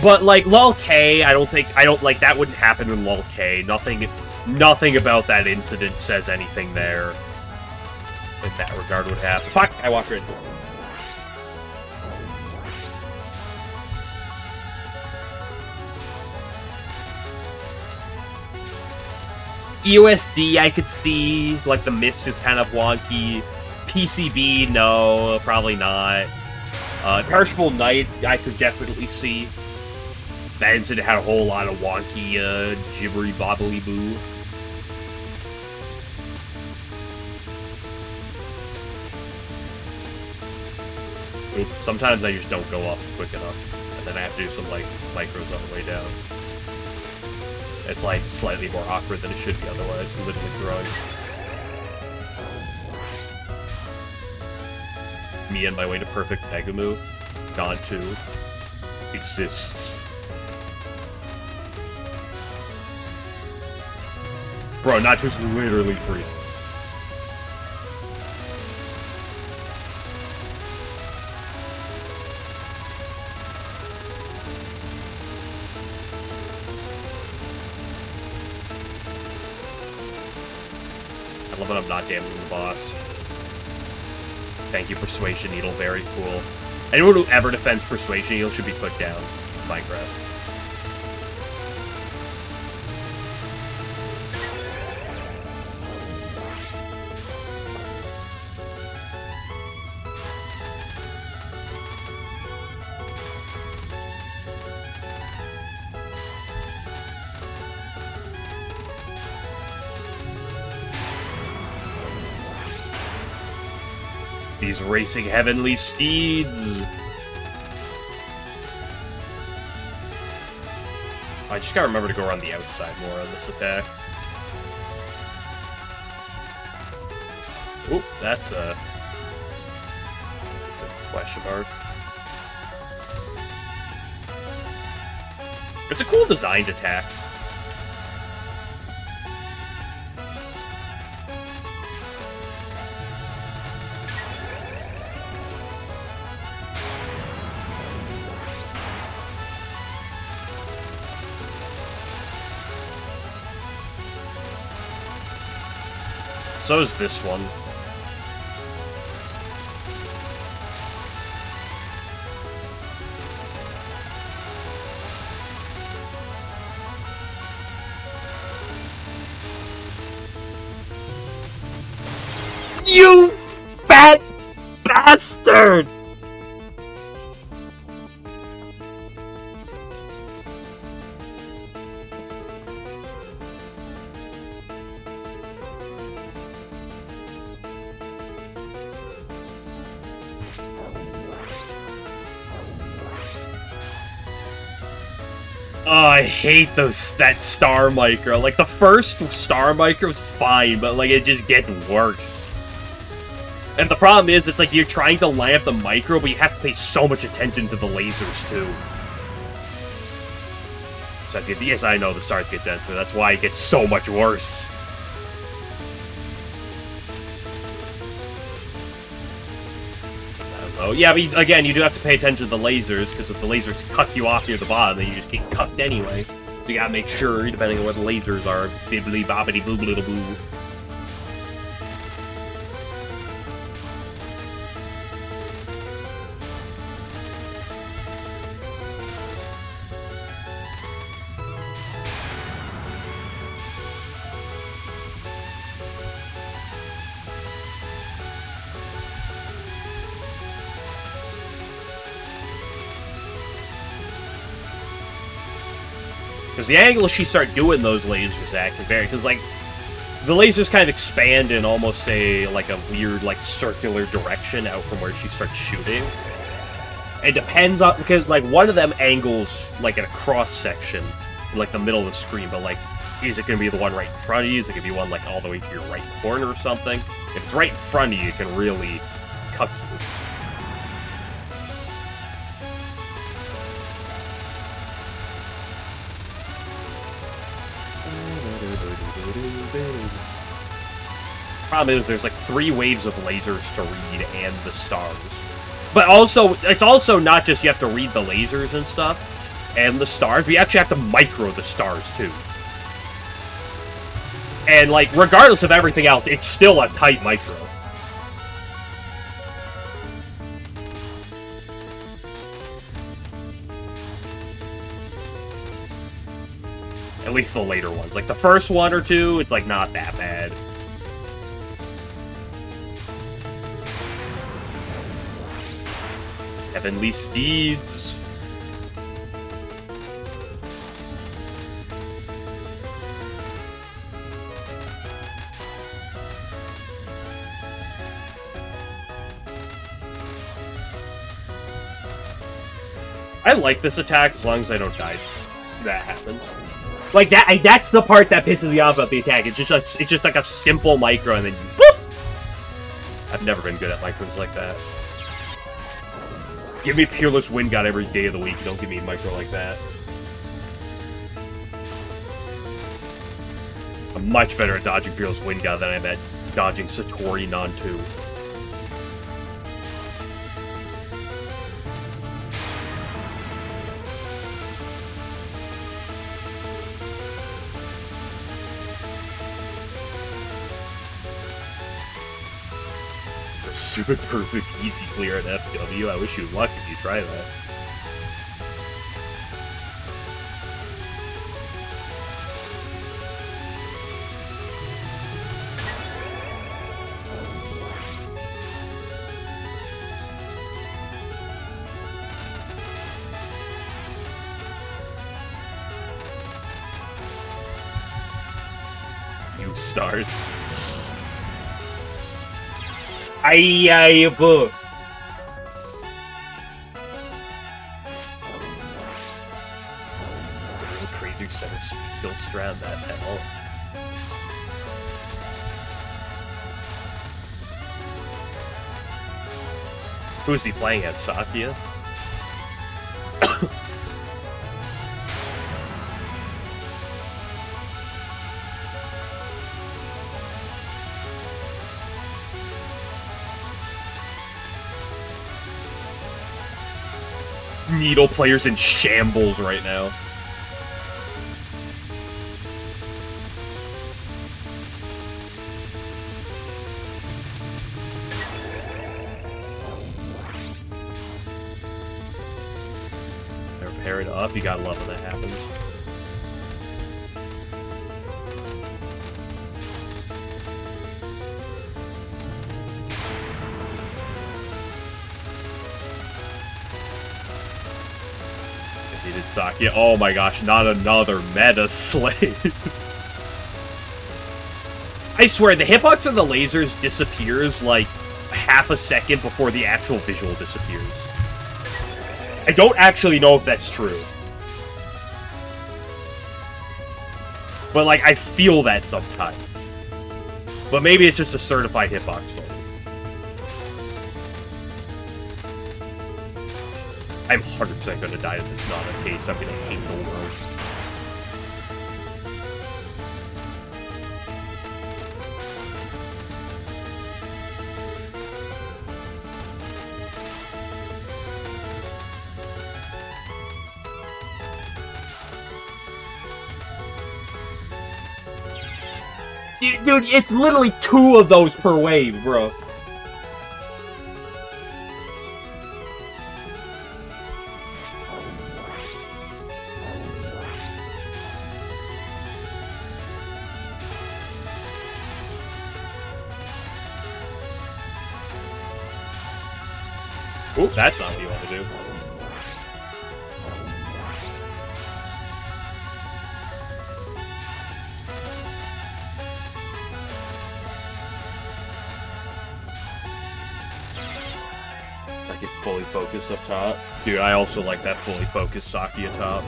But, like, Lol K, I don't, like, that wouldn't happen in Lol K. Nothing about that incident says anything there. In that regard would happen. Fuck! I walked right into it. EOSD, I could see. Like, the mist is kind of wonky. PCB, no, probably not. Perishable Night, I could definitely see. That incident had a whole lot of wonky, gibbery bobbly boo. Sometimes I just don't go up quick enough, and then I have to do some, like, micros on the way down. It's, like, slightly more awkward than it should be otherwise, literally throwing. Me and my way to perfect Megamu, gone too, exists. Bro, not just literally free. I love when I'm not damaging the boss. Thank you, Persuasion Needle. Very cool. Anyone who ever defends Persuasion Needle should be put down in Minecraft. These racing heavenly steeds. I just gotta remember to go around the outside more on this attack. Oop, that's a question mark. It's a cool designed attack. So is this one. You fat bastard! Oh, I hate that star micro. Like, the first star micro is fine, but, like, it just gets worse. And the problem is, it's like you're trying to line up the micro, but you have to pay so much attention to the lasers, too. So yes, I know the stars get denser. That's why it gets so much worse. Oh, yeah, but again, you do have to pay attention to the lasers, because if the lasers cut you off near the bottom, then you just get cucked anyway. So you gotta make sure, depending on what the lasers are, bibbly bobbity boo boo boo. Because the angle she start doing those lasers at can vary. Because, like, the lasers kind of expand in almost a weird, like, circular direction out from where she starts shooting. It depends on, because, like, one of them angles, like, at a cross-section, in, like, the middle of the screen. But, like, is it going to be the one right in front of you? Is it going to be one, like, all the way to your right corner or something? If it's right in front of you, it can really cut you. Problem is, there's like 3 waves of lasers to read and the stars. But also, it's also not just you have to read the lasers and stuff and the stars, but you actually have to micro the stars too. And like, regardless of everything else, it's still a tight micro. At least the later ones. Like the first one or two, it's like not that bad. Heavenly Steeds. I like this attack as long as I don't die. That happens. Like that's the part that pisses me off about the attack. It's just like a simple micro and then boop! I've never been good at micros like that. Give me Peerless Wind God every day of the week. Don't give me a micro like that. I'm much better at dodging Peerless Wind God than I'm at dodging Satori Non-2. Super perfect easy clear at FW. I wish you luck if you try that. You stars. Ay, boo. It's a real crazy set of built around that hell. Who's he playing as? Sakia? Needle player's in shambles right now. Pair it up, you gotta love when that happens. Defeated Sakia. Oh my gosh, not another meta slave. I swear, the hitbox of the lasers disappears like half a second before the actual visual disappears. I don't actually know if that's true. But, like, I feel that sometimes. But maybe it's just a certified hitbox fault. I'm 100% gonna die if this is not a case. I'm gonna hate the world. Dude, it's literally 2 of those per wave, bro. Ooh, that's not what you want to do. Get fully focused up top. Dude, I also like that fully focused Sakia top.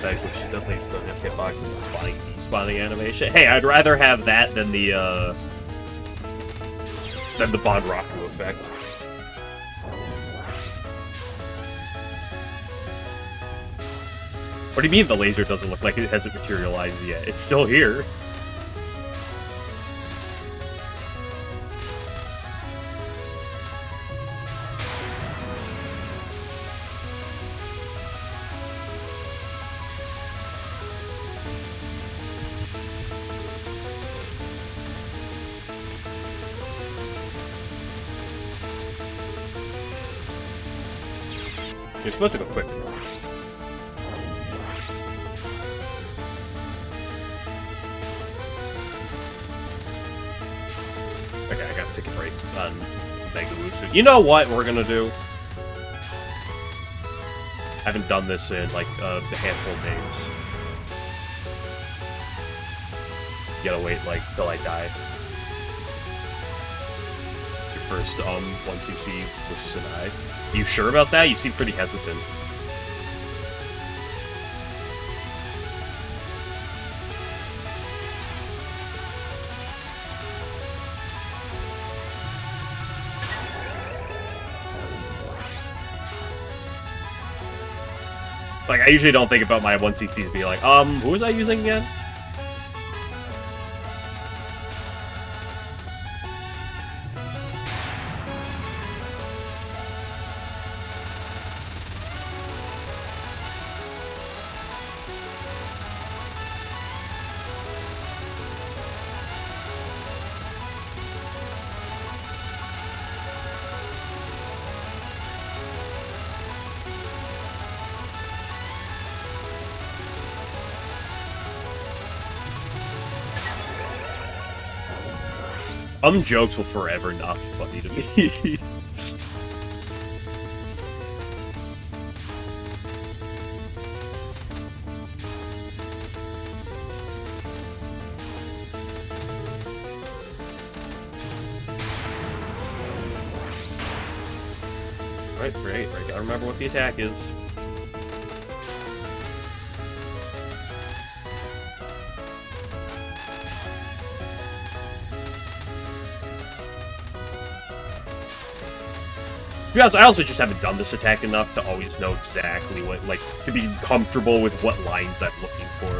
Which definitely still have hitbox and spawning animation. Hey, I'd rather have that than the Banraku effect. What do you mean the laser doesn't look like it hasn't materialized yet? It's still here. You're supposed to go quick. Okay, I gotta take a break on Mega Wusu. You know what we're gonna do? I haven't done this in like a handful of days. You gotta wait like till I die. Your first 1cc with Sinai. You sure about that? You seem pretty hesitant. Like, I usually don't think about my 1cc to be like, who was I using again? Some jokes will forever not be funny to me. Alright, great. I gotta remember what the attack is. To be honest, I also just haven't done this attack enough to always know exactly what, like, to be comfortable with what lines I'm looking for.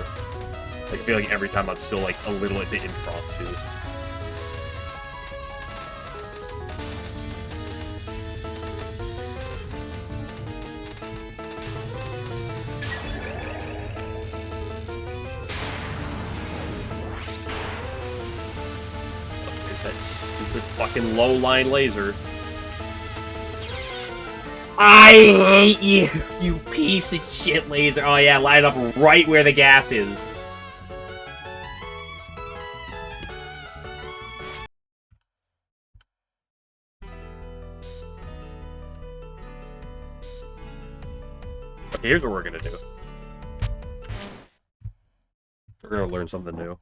Like, I feel like every time I'm still, like, a little bit impromptu. There's that stupid fucking low-line laser. I hate you, you piece of shit laser. Oh yeah, line it up right where the gap is. Okay, here's what we're gonna do. We're gonna learn something new.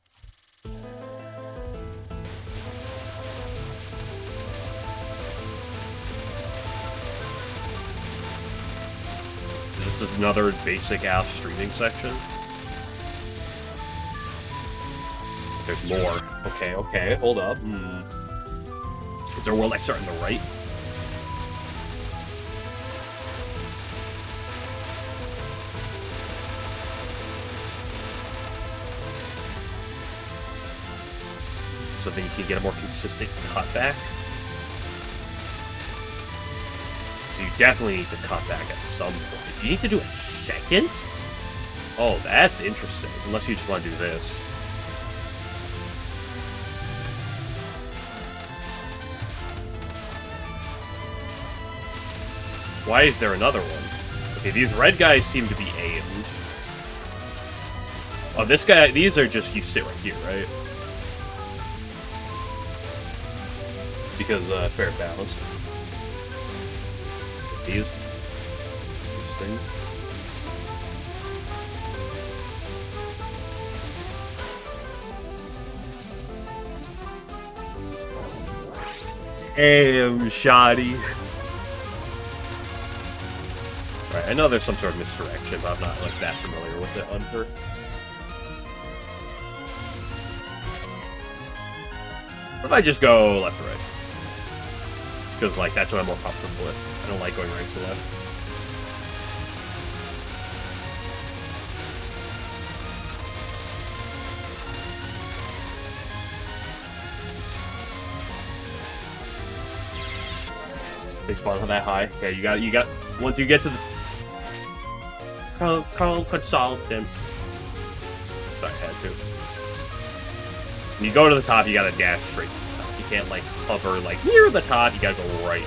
This is another basic-ass streaming section. There's more. Okay, hold up. Is there a world I start on the right? So then you can get a more consistent cutback. So you definitely need to cut back at some point. You need to do a second? Oh, that's interesting. Unless you just want to do this. Why is there another one? Okay, these red guys seem to be aimed. Oh, this guy, these are just, you sit right here, right? Because, fair and balanced. These. Interesting. Damn, shoddy. Right, I know there's some sort of misdirection, but I'm not, like, that familiar with it, Unfer. What if I just go left to right? Because, like, that's what I'm more comfortable with. I don't like going right to left. They spawn that high. Okay, you got. Once you get to the Call consultant. Sorry, I had to. When you go to the top, you gotta dash straight to the top. You can't like hover like near the top. You gotta go right.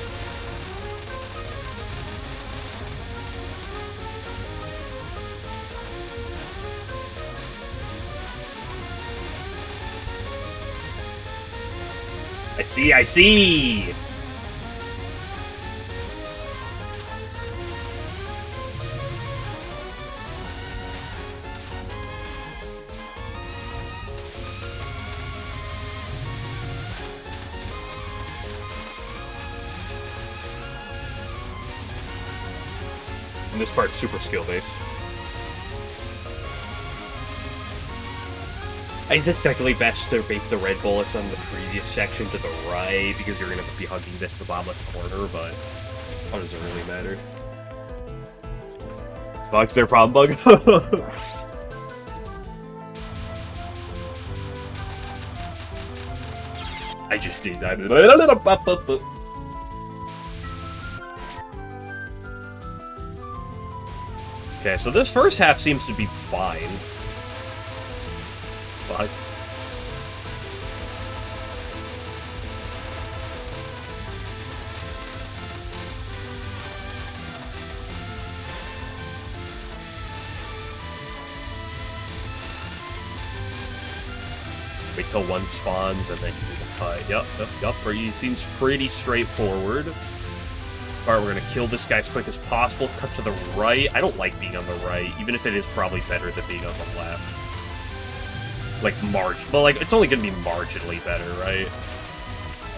I see! And this part's super skill-based. Is it secondly best to make the red bullets on the previous section to the right, because you're going to be hugging this to bomb left corner, but how does it really matter? Fuck's their problem bug. I just did that. Okay, so this first half seems to be fine. But Wait till one spawns, and then you do the cut. Yup. He seems pretty straightforward. Alright, we're gonna kill this guy as quick as possible. Cut to the right. I don't like being on the right, even if it is probably better than being on the left. Like, but, like, it's only gonna be marginally better, right?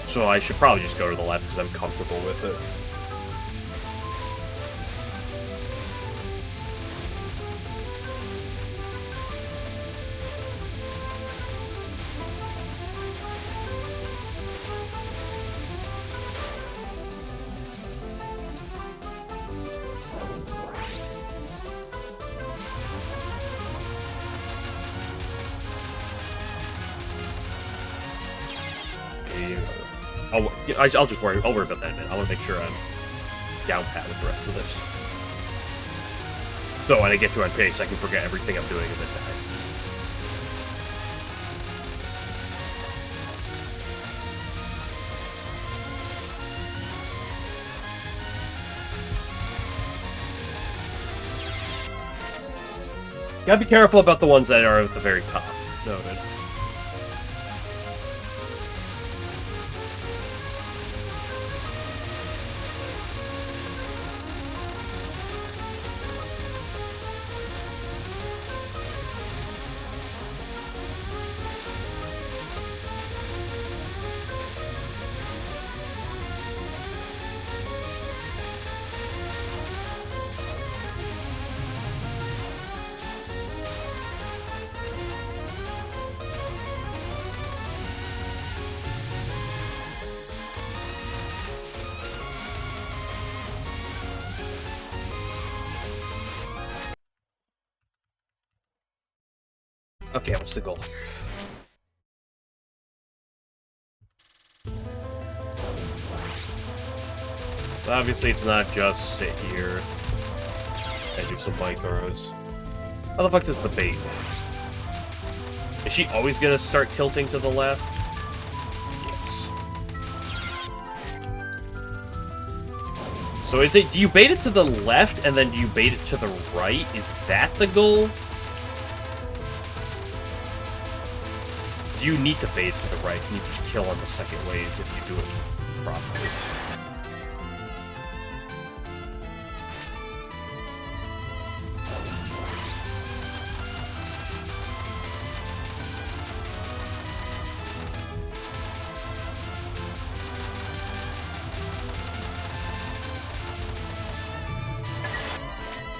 So I should probably just go to the left, because I'm comfortable with it. I'll just worry. I'll worry about that in a minute. I want to make sure I'm down pat with the rest of this. So when I get to on pace, I can forget everything I'm doing and then die. Gotta be careful about the ones that are at the very top. Noted. Okay, what's the goal here? So obviously it's not just sit here and do some bike throws. How the fuck does the bait? Is she always gonna start tilting to the left? Yes. So is it, do you bait it to the left and then do you bait it to the right? Is that the goal? Do you need to bait it to the right? Can you just kill on the second wave if you do it properly?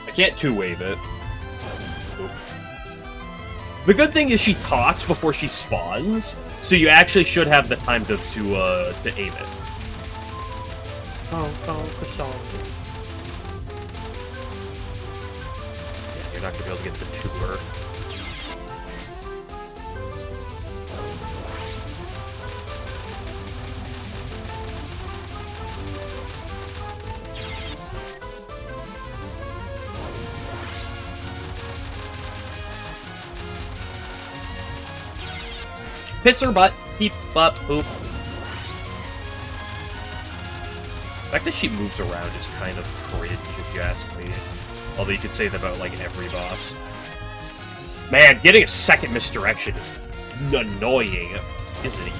I can't two-wave it. Oop. The good thing is she talks before she spawns, so you actually should have the time to aim it. Yeah, you're not gonna be able to get the tour. Piss her butt. Peep, butt, poop. The fact that she moves around is kind of cringe, if you ask me. Although you could say that about, like, every boss. Man, getting a second misdirection is annoying, isn't it?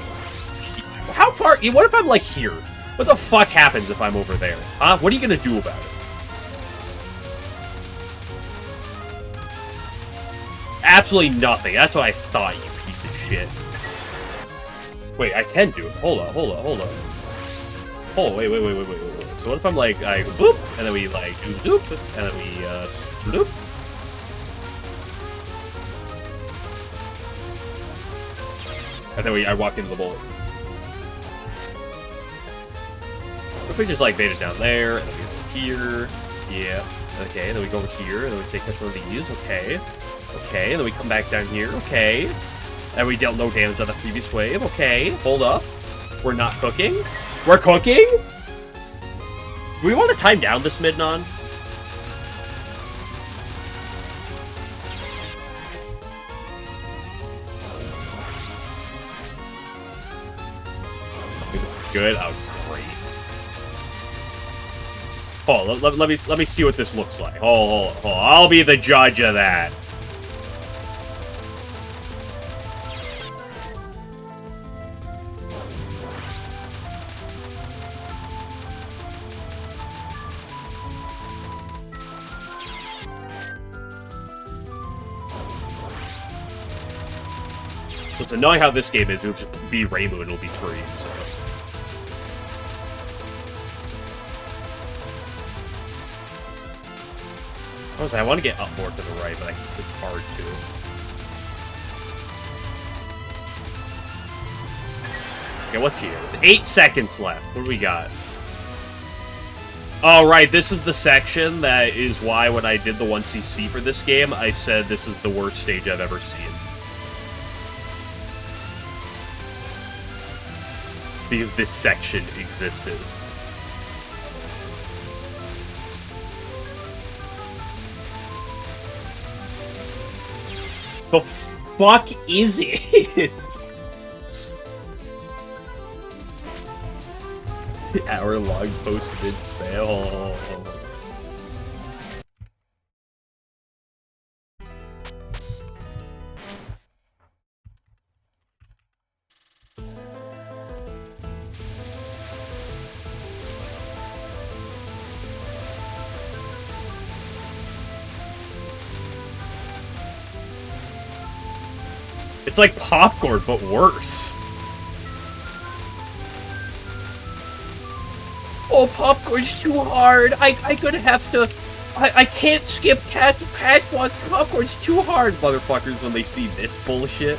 How far? What if I'm, like, here? What the fuck happens if I'm over there? Huh? What are you gonna do about it? Absolutely nothing. That's what I thought, you piece of shit. Wait, I can do it. Hold on. Oh, wait. So what if I'm like, I boop, and then we like do doop, and then we doop. And then I walk into the bullet. What if we just like bait it down there, and then we go here, yeah, okay, and then we go over here, and then we say catch one of these, okay, and then we come back down here, okay. And we dealt no damage on the previous wave. Okay, hold up. We're not cooking. We're cooking? Do we want to time down this Midnon? This is good. Oh, great. Oh, let me see what this looks like. Hold. I'll be the judge of that. Listen, knowing how this game is, it'll just be Reimu and it'll be free, so... I want to get up more to the right, but it's hard to. Okay, what's here? 8 seconds left. What do we got? Oh, right, this is the section that is why when I did the 1cc for this game, I said this is the worst stage I've ever seen. Because this section existed. The fuck is it? Hour-long post-mid spell. It's like popcorn, but worse. Oh, popcorn's too hard. I'm gonna have to... I can't skip patch one. Popcorn's too hard, motherfuckers, when they see this bullshit.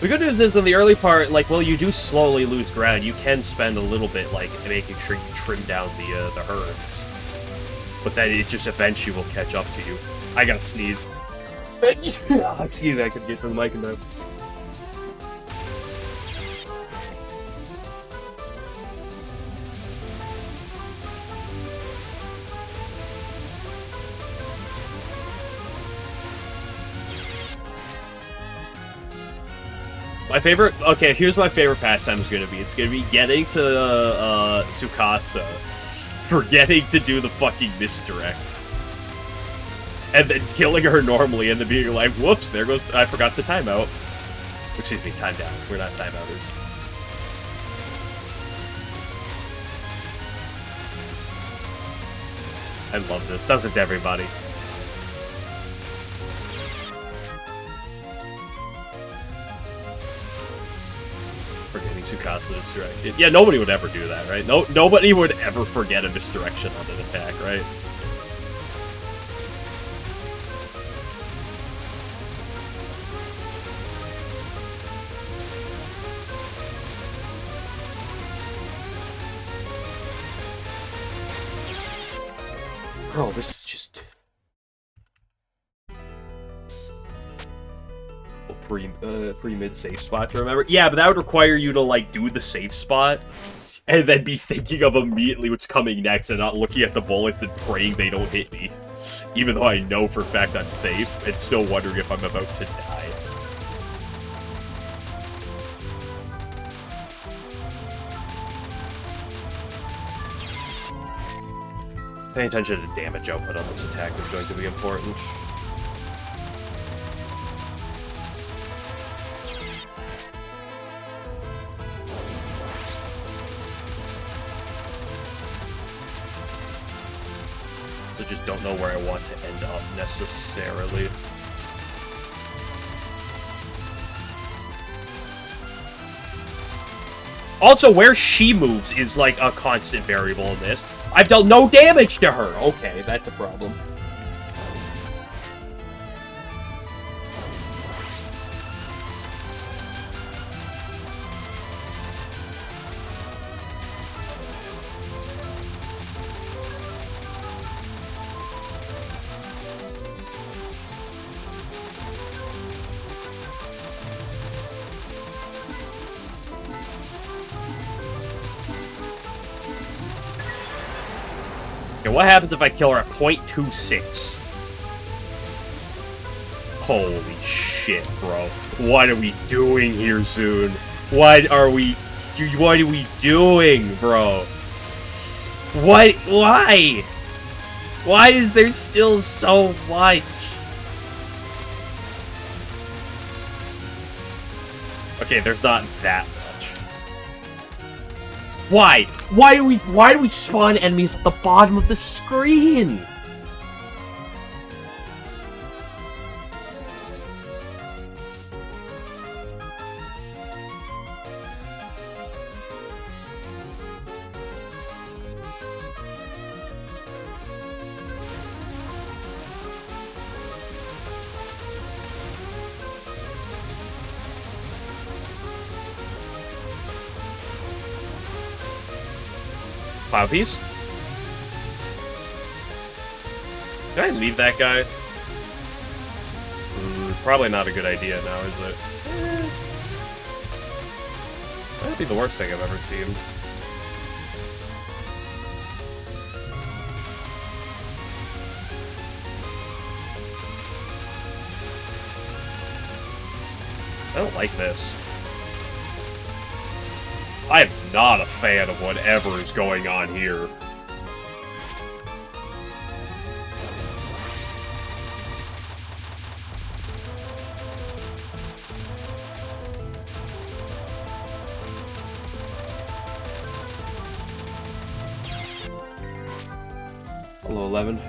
The good news is, in the early part, like, well, you do slowly lose ground. You can spend a little bit, like, making sure you trim down the herds. But then it just eventually will catch up to you. I gotta sneeze. Excuse me, I could get to the mic in time. My favorite... Okay, here's my favorite pastime is going to be. It's going to be getting to Tsukasa, forgetting to do the fucking misdirect. And then killing her normally, and then being like, whoops, there goes... I forgot to timeout. Excuse me, time down. We're not timeouters. I love this. Doesn't everybody? Forgetting Tsukasa misdirected. Yeah, nobody would ever do that, right? Nobody would ever forget a misdirection on an attack, right? Bro, this is just... pre-mid safe spot to remember. Yeah, but that would require you to, like, do the safe spot, and then be thinking of immediately what's coming next, and not looking at the bullets and praying they don't hit me. Even though I know for a fact I'm safe, and still wondering if I'm about to die. Paying attention to damage output on this attack is going to be important. I just don't know where I want to end up necessarily. Also, where she moves is like a constant variable in this. I've dealt no damage to her! Okay, that's a problem. What happens if I kill her at 0.26? Holy shit, bro. What are we doing here, Zune? What are we What are we doing, bro? What? Why? Why is there still so much? Okay, there's not that much. Why? Why do we spawn enemies at the bottom of the screen? Cloud piece? Can I leave that guy? Probably not a good idea now, is it? That'd be the worst thing I've ever seen. I don't like this. I am not a fan of whatever is going on here. Hello, 11.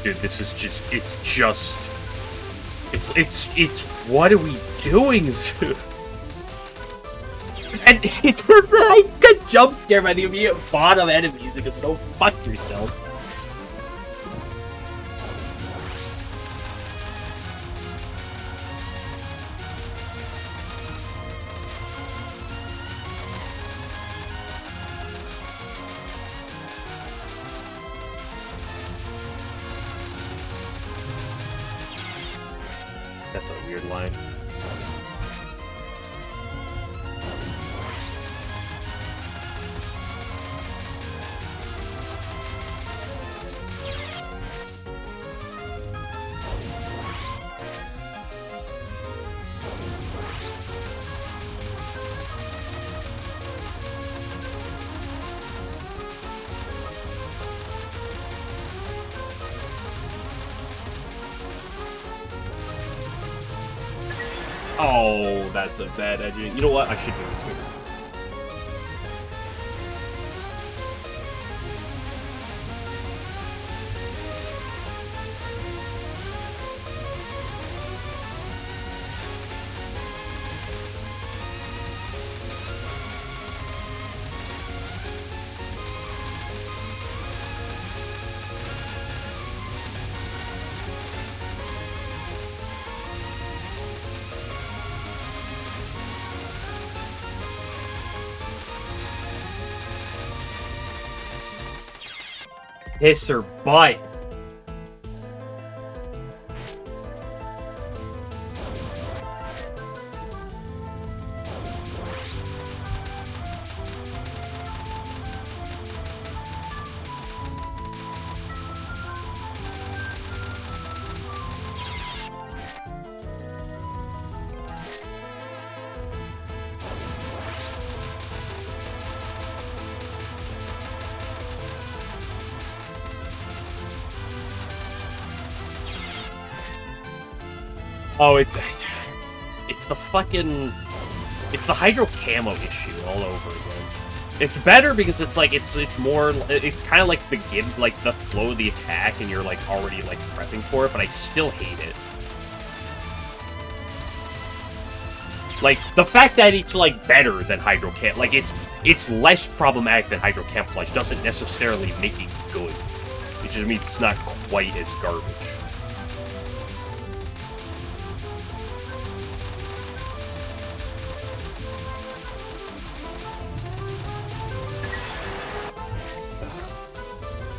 Dude, this is just, it's, what are we doing, Zoo? And it was, I got jump scared by the immediate bottom enemies because go fuck yourself. That's a weird line. Oh, that's a bad idea. You know what? I should do this thing. Kiss her butt. Oh, it's the fucking, it's the Hydro Camo issue all over again. It's better because it's like it's more it's kind of like the the flow of the attack, and you're like already like prepping for it. But I still hate it. Like the fact that it's like better than Hydro Cam, like it's less problematic than Hydro Camouflage doesn't necessarily make it good. It just means it's not quite as garbage.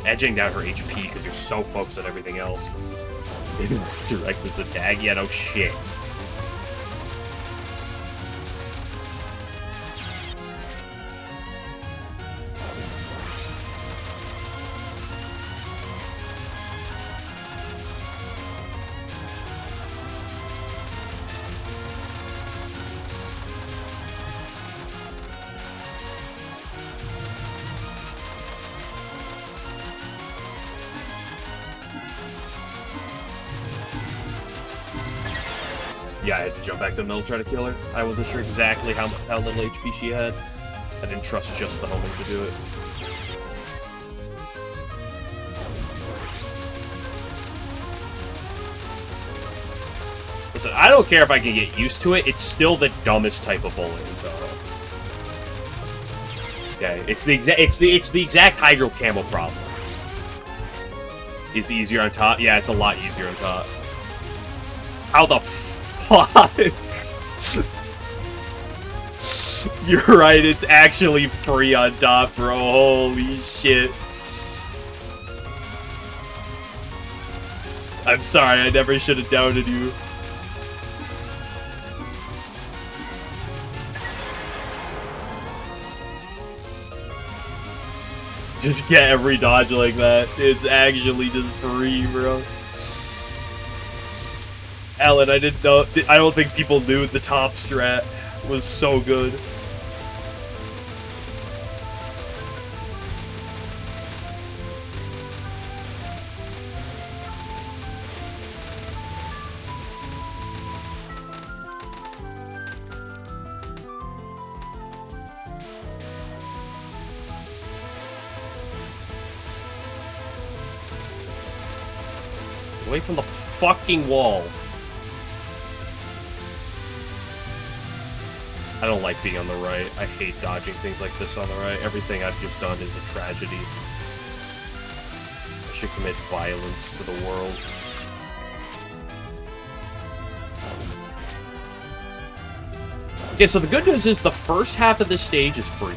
Edging down her HP because you're so focused on everything else. Maybe this direct this attack? Yeah, no shit. Yeah, I had to jump back to the middle to try to kill her. I wasn't sure exactly how little HP she had. I didn't trust just the homing to do it. Listen, I don't care if I can get used to it. It's still the dumbest type of bullet in Touhou. Okay, it's the exact Hydro Camo problem. Is it easier on top? Yeah, it's a lot easier on top. How the fuck? You're right, it's actually free on top, bro. Holy shit. I'm sorry, I never should have doubted you. Just get every dodge like that. It's actually just free, bro. Ellen, I didn't know. I don't think people knew the top strat was so good. Away from the fucking wall. I don't like being on the right. I hate dodging things like this on the right. Everything I've just done is a tragedy. I should commit violence to the world. Okay, so the good news is the first half of this stage is free.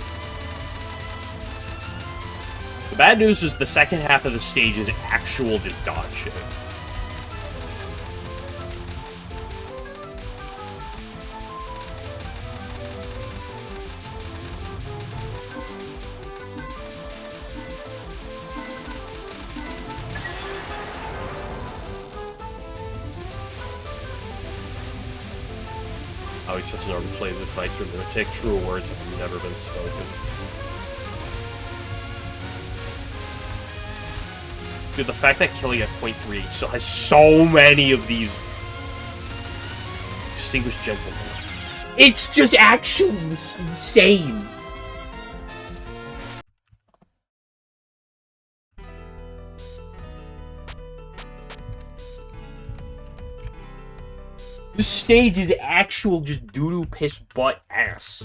The bad news is the second half of the stage is actual just dodge shit. How each doesn't overplay the fights are lunatic. True words have never been spoken. Dude, the fact that killing at .38 still has so many of these distinguished gentlemen. It's just actually insane. This stage is actual just doo-doo piss butt ass.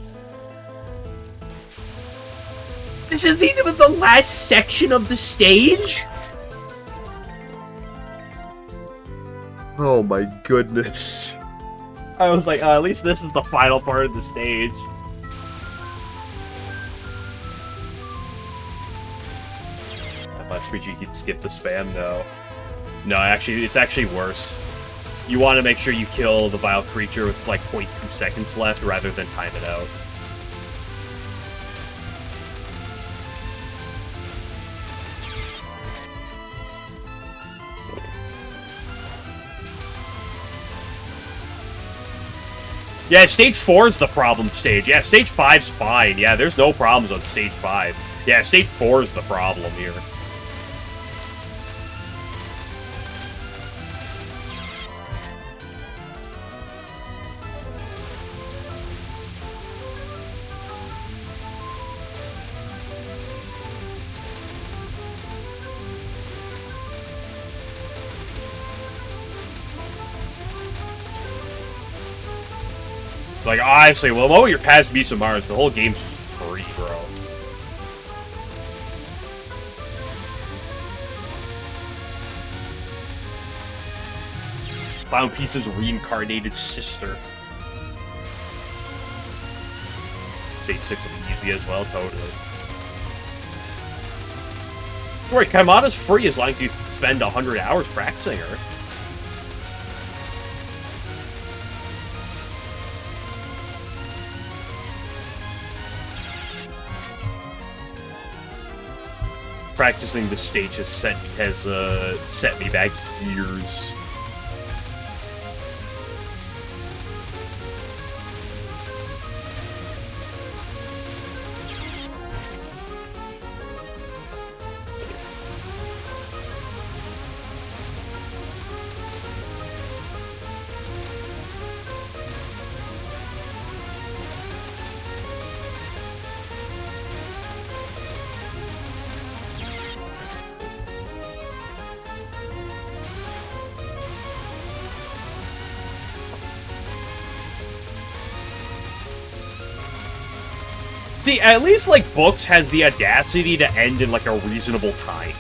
This isn't even the last section of the stage? Oh my goodness. I was like, at least this is the final part of the stage. That last creature you can skip the spam? No. No, actually, it's actually worse. You want to make sure you kill the vile creature with like 0.2 seconds left rather than time it out. Yeah, stage 4 is the problem stage. Yeah, stage 5's fine. Yeah, there's no problems on stage 5. Yeah, stage 4 is the problem here. Like, honestly, well, the moment you're past Misa Mars, the whole game's just free, bro. Clown Piece's reincarnated sister. Stage 6 will be easy as well, totally. Don't worry, Kaimana's free as long as you spend 100 hours practicing her. Practicing the stage has set me back years. See, at least, like, Books has the audacity to end in, like, a reasonable time.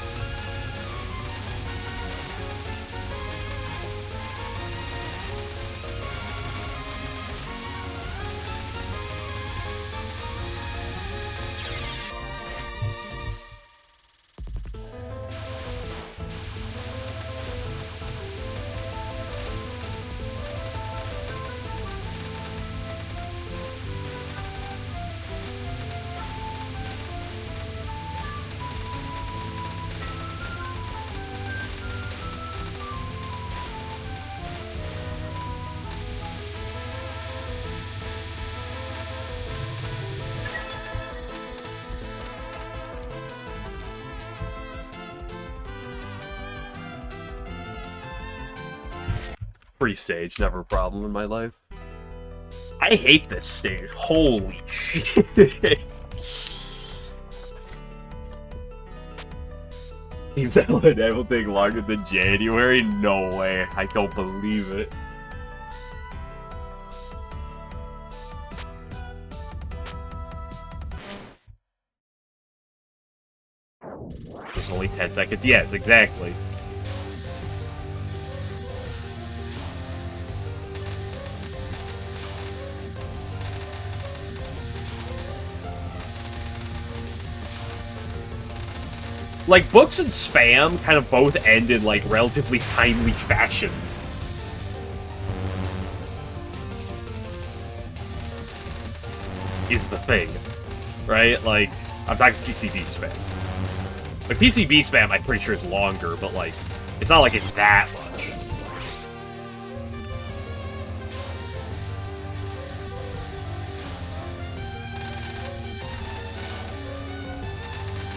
Free stage, never a problem in my life. I hate this stage. Holy shit. Seems LNN will take longer than January? No way. I don't believe it. There's only 10 seconds. Yes, exactly. Like, Books and Spam kind of both end in, like, relatively timely fashions. Is the thing. Right? Like, I'm talking PCB Spam. Like, PCB Spam, I'm pretty sure is longer, but, like, it's not like it's that much.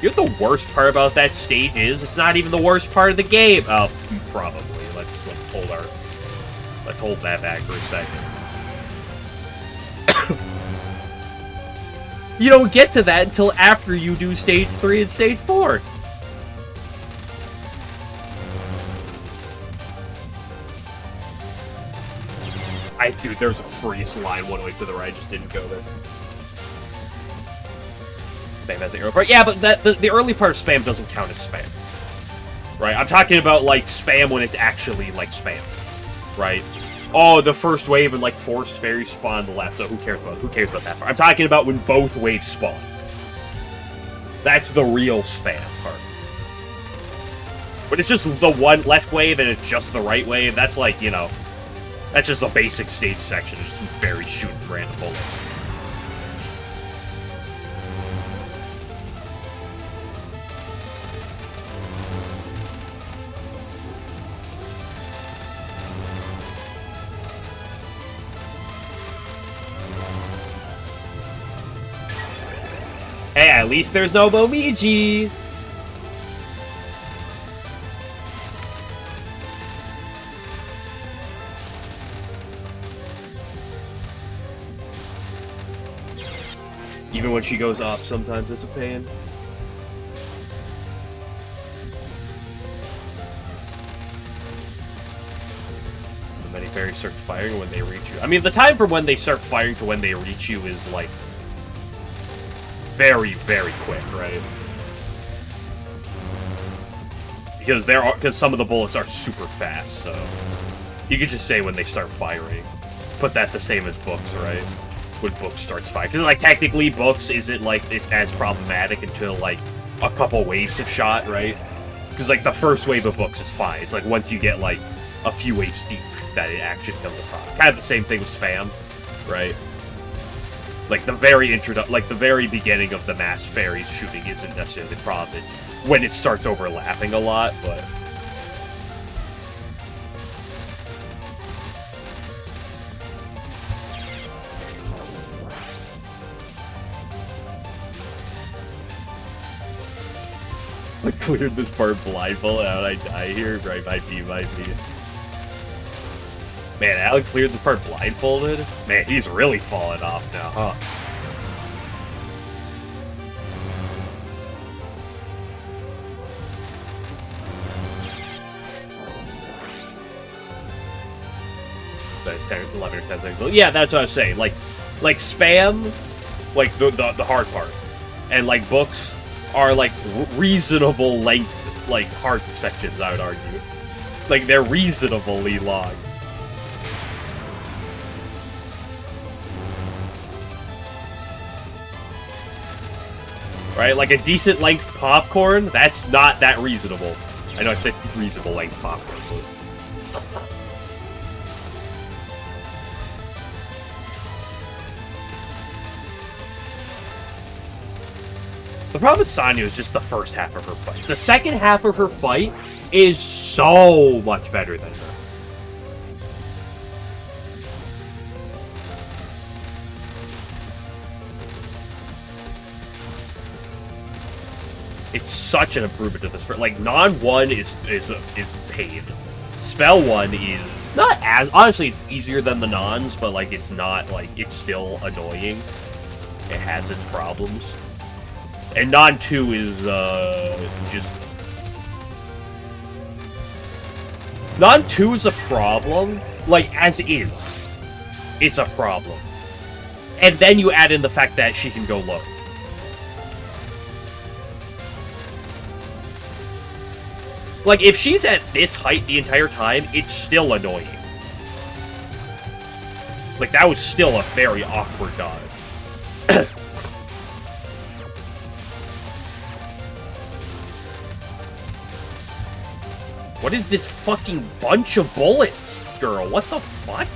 You know what the worst part about that stage is? It's not even the worst part of the game. Oh, probably. Let's hold that back for a second. You don't get to that until after you do stage 3 and stage 4. Dude, there's a freeze line one way to the right. I just didn't go there. Spam has the early part. Yeah, but the early part of spam doesn't count as spam. Right? I'm talking about, like, spam when it's actually, like, spam. Right? Oh, the first wave and, like, force fairy spawn the left, so who cares about that part? I'm talking about when both waves spawn. That's the real spam part. But it's just the one left wave and it's just the right wave, that's like, you know, that's just a basic stage section, just very shooting random bullets. Hey, at least there's no Momiji! Even when she goes up, sometimes it's a pain. And many fairies start firing when they reach you. I mean, the time from when they start firing to when they reach you is, like, very, very quick, right? Because some of the bullets are super fast, so you could just say when they start firing. Put that the same as books, right? When books starts firing. Because, like, technically, books isn't, like, as problematic until, like, a couple waves of shot, right? Because, like, the first wave of books is fine. It's, like, once you get, like, a few waves deep that it actually becomes a problem. Kind of the same thing with spam, right? Like, the very beginning of the mass fairies shooting isn't necessarily the problem. It's when it starts overlapping a lot, but... I cleared this part blindfold out. I die here. Right, might be. Man, Alec cleared the part blindfolded? Man, he's really falling off now, huh? That 11 or 10 seconds. Yeah, that's what I was saying. Like spam, like the hard part, and like books are like reasonable length, like hard sections. I would argue, like they're reasonably long. Right, like a decent length popcorn. That's not that reasonable. I know I said reasonable length popcorn, but... The problem with Sanyo is just the first half of her fight. The second half of her fight is so much better than her. It's such an improvement to this. Like, Non-1 is pain. Spell 1 is not as... Honestly, it's easier than the Nons, but, like, it's not, like, it's still annoying. It has its problems. And Non-2 is, just... Non-2 is a problem, like, as is. It's a problem. And then you add in the fact that she can go low. Like, if she's at this height the entire time, it's still annoying. Like, that was still a very awkward dodge. What is this fucking bunch of bullets, girl? What the fuck?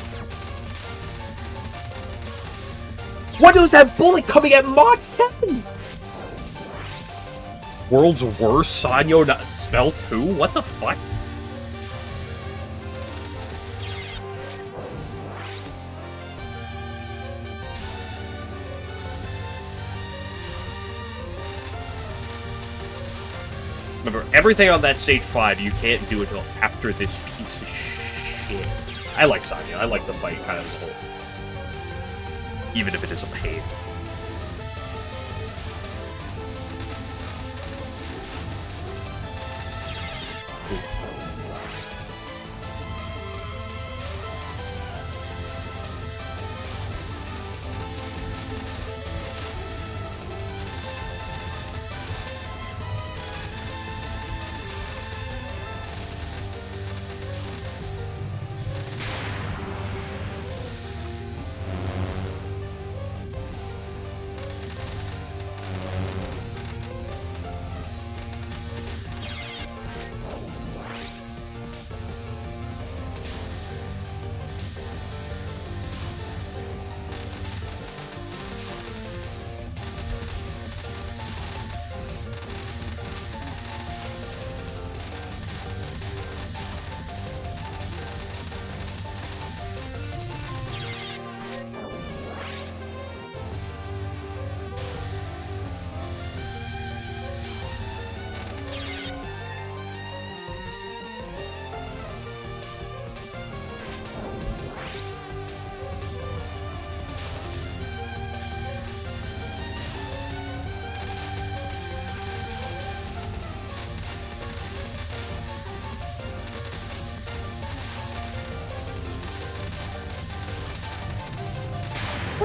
What is that bullet coming at Mach 10? World's worst Sanyo spell 2? What the fuck? Remember, everything on that stage 5 you can't do until after this piece of shit. I like Sanyo. I like the fight kind of as a whole. Even if it is a pain.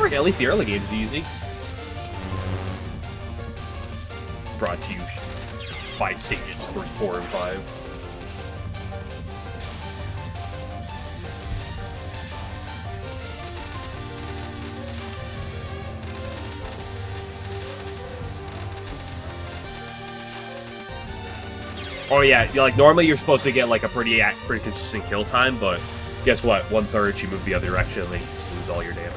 work. At least the early game's easy. Brought to you by stages 3, 4, and 5. Oh yeah, like normally you're supposed to get like a pretty consistent kill time, but guess what? 1/3 you move the other direction and then you lose all your damage.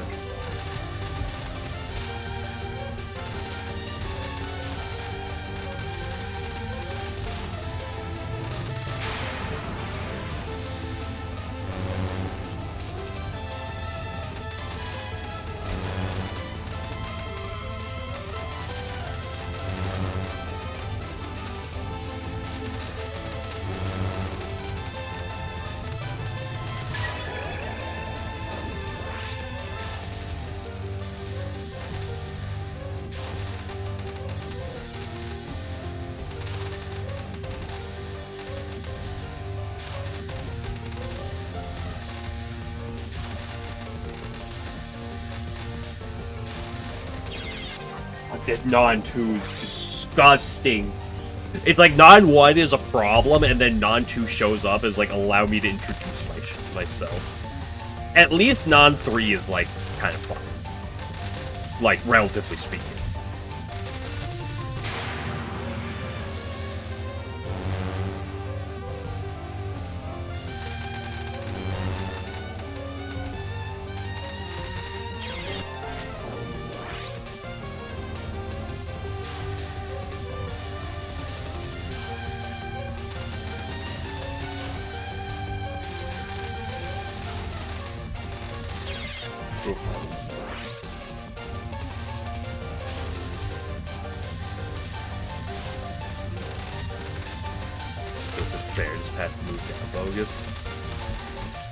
That non-2 is disgusting. It's like non-1 is a problem, and then non-2 shows up as like, allow me to introduce myself. At least non-3 is like, kind of fun. Like, relatively speaking.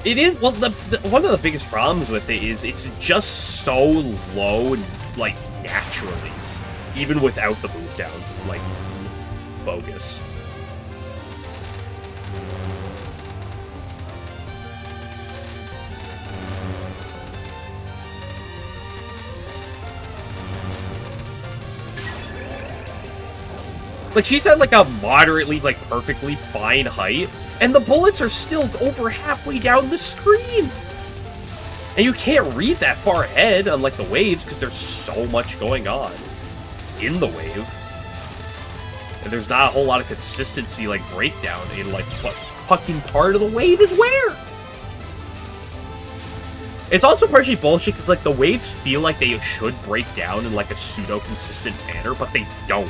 It is, well, one of the biggest problems with it is it's just so low, like, naturally. Even without the move down, like, bogus. Like, she's at, like, a moderately, like, perfectly fine height, and the bullets are still over halfway down the screen! And you can't read that far ahead, unlike the waves, because there's so much going on in the wave. And there's not a whole lot of consistency, like, breakdown in, like, what fucking part of the wave is where! It's also partially bullshit, because, like, the waves feel like they should break down in, like, a pseudo-consistent manner, but they don't.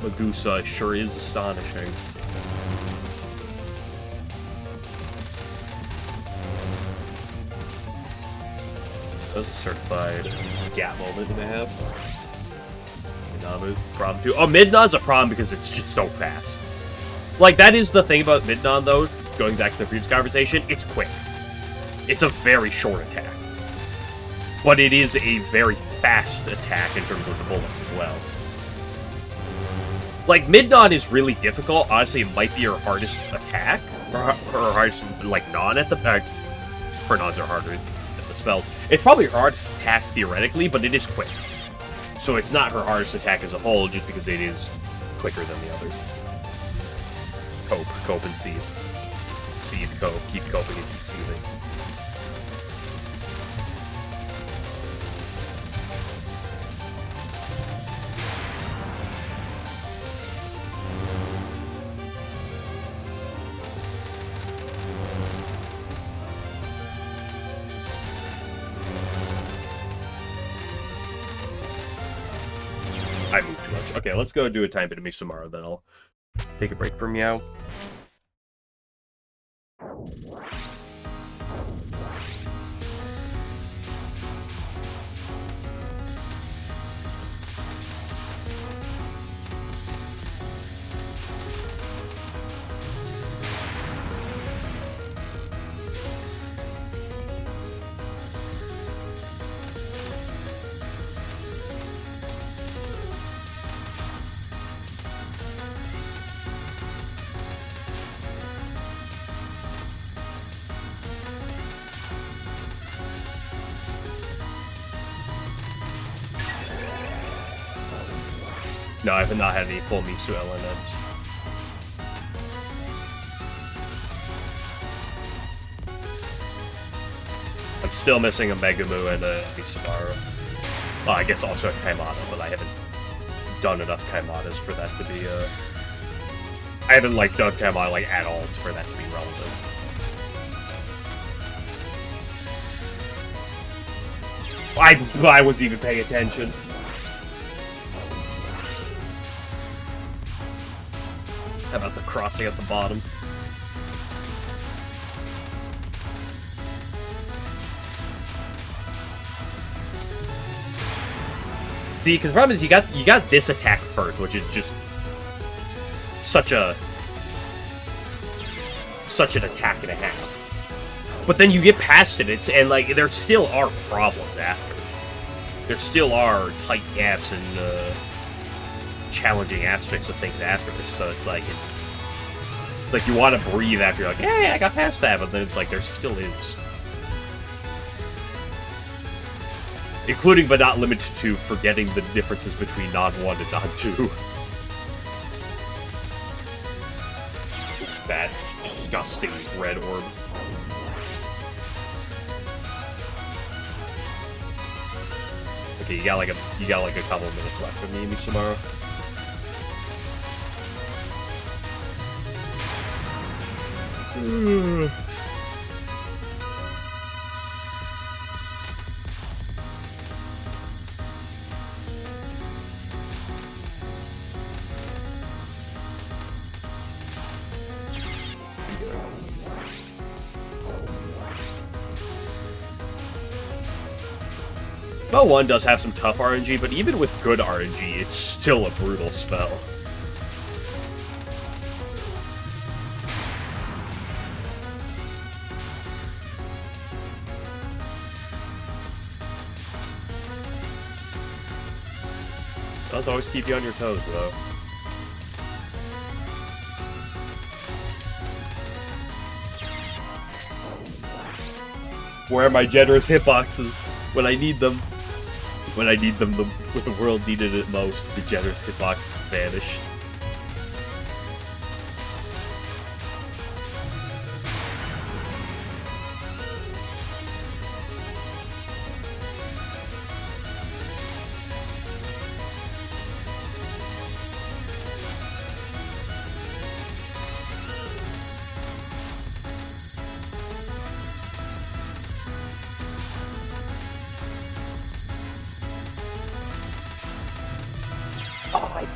Magusa sure is astonishing. That was a certified gap moment and a half. Midna's problem too. Oh, Midna's a problem because it's just so fast. Like, that is the thing about Midna, though, going back to the previous conversation, it's quick. It's a very short attack. But it is a very fast attack in terms of the bullets as well. Like, Mid-Non is really difficult. Honestly, it might be her hardest attack. Or her hardest, like, non at the... her nons are harder at the spell. It's probably her hardest attack, theoretically, but it is quick. So it's not her hardest attack as a whole, just because it is quicker than the others. Cope, and seed. Seed, cope. Keep coping and keep seething. I moved too much. Okay, let's go do a time bit of Misumaro, then I'll take a break from Meow. No, I have not had any full Misu LNNs. I'm still missing a Megamu and a Misamaru. Well, I guess also a Kaimata, but I haven't done enough Kaimatas for that to be, I haven't, like, done Kaimata, like, at all for that to be relevant. I wasn't even paying attention. How about the crossing at the bottom? See, because the problem is you got this attack first, which is just such an attack and a half. But then you get past it, and like there still are problems after. There still are tight gaps and challenging aspects of things after this. So it's like you want to breathe after you're like, hey, I got past that, but then it's like there still is. Including but not limited to forgetting the differences between Non 1 and Non 2. That disgusting red orb. Okay, you got like a couple of minutes left for me, Misamaru. Spell 1 does have some tough RNG, but even with good RNG, it's still a brutal spell. It does always keep you on your toes, though. Where are my generous hitboxes when I need them? When I need them, when the world needed it most, the generous hitbox vanished.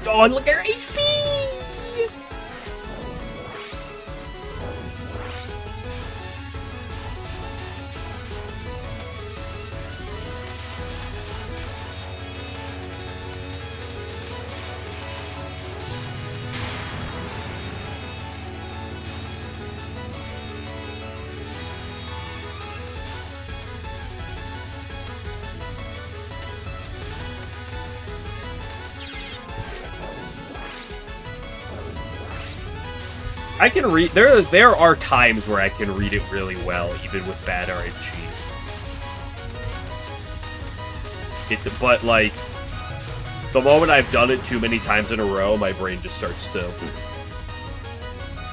Oh, and look at her HP! I can read. There are times where I can read it really well, even with bad RNG. But like, the moment I've done it too many times in a row, my brain just starts to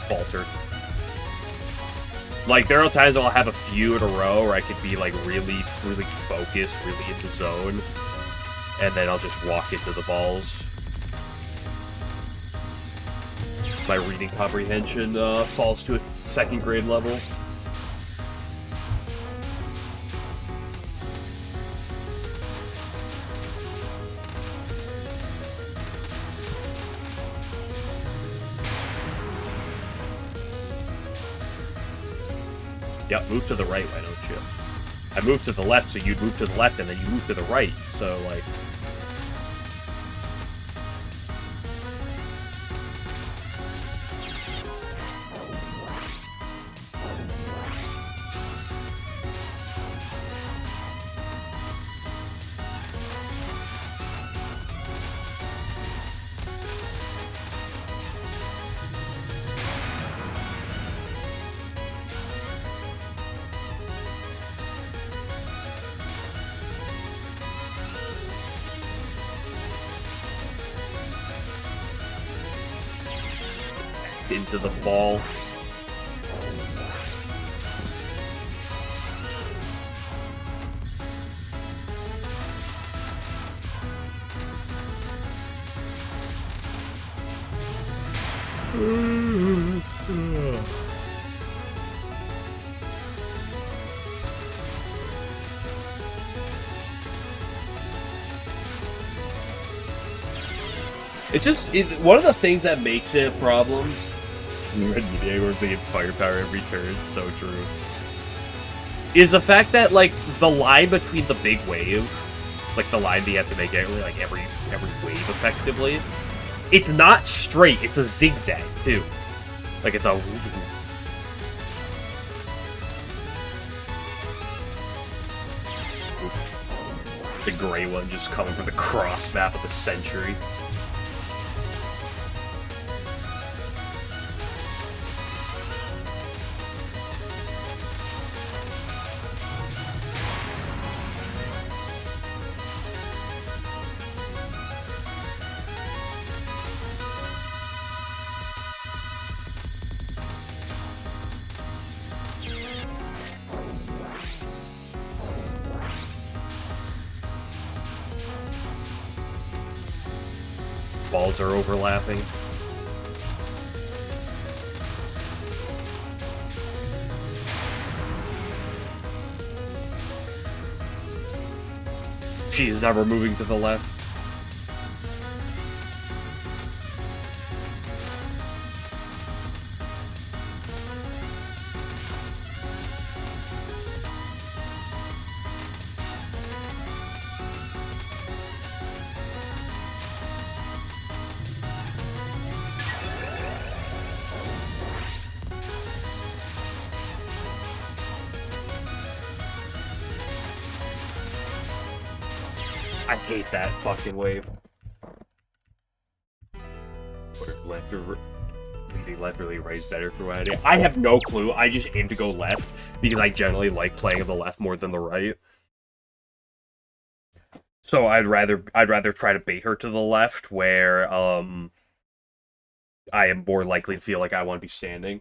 falter. Like, there are times I'll have a few in a row where I could be like really, really focused, really in the zone, and then I'll just walk into the balls. My reading comprehension falls to a 2nd grade level. Yep, move to the right, why don't you? I moved to the left, so you'd move to the left, and then you move to the right, so, like... into the ball. One of the things that makes it a problem. Red media or being firepower every turn, so true. Is the fact that like the line between the big wave, like the line that you have to make every wave effectively, it's not straight. It's a zigzag too. Like it's a. The gray one just coming from the cross map of the century. Balls are overlapping. Jesus, now we're moving to the left. I hate that fucking wave. Left or leading left or right is better for what I do. I have no clue. I just aim to go left because I generally like playing on the left more than the right. So I'd rather try to bait her to the left where I am more likely to feel like I want to be standing.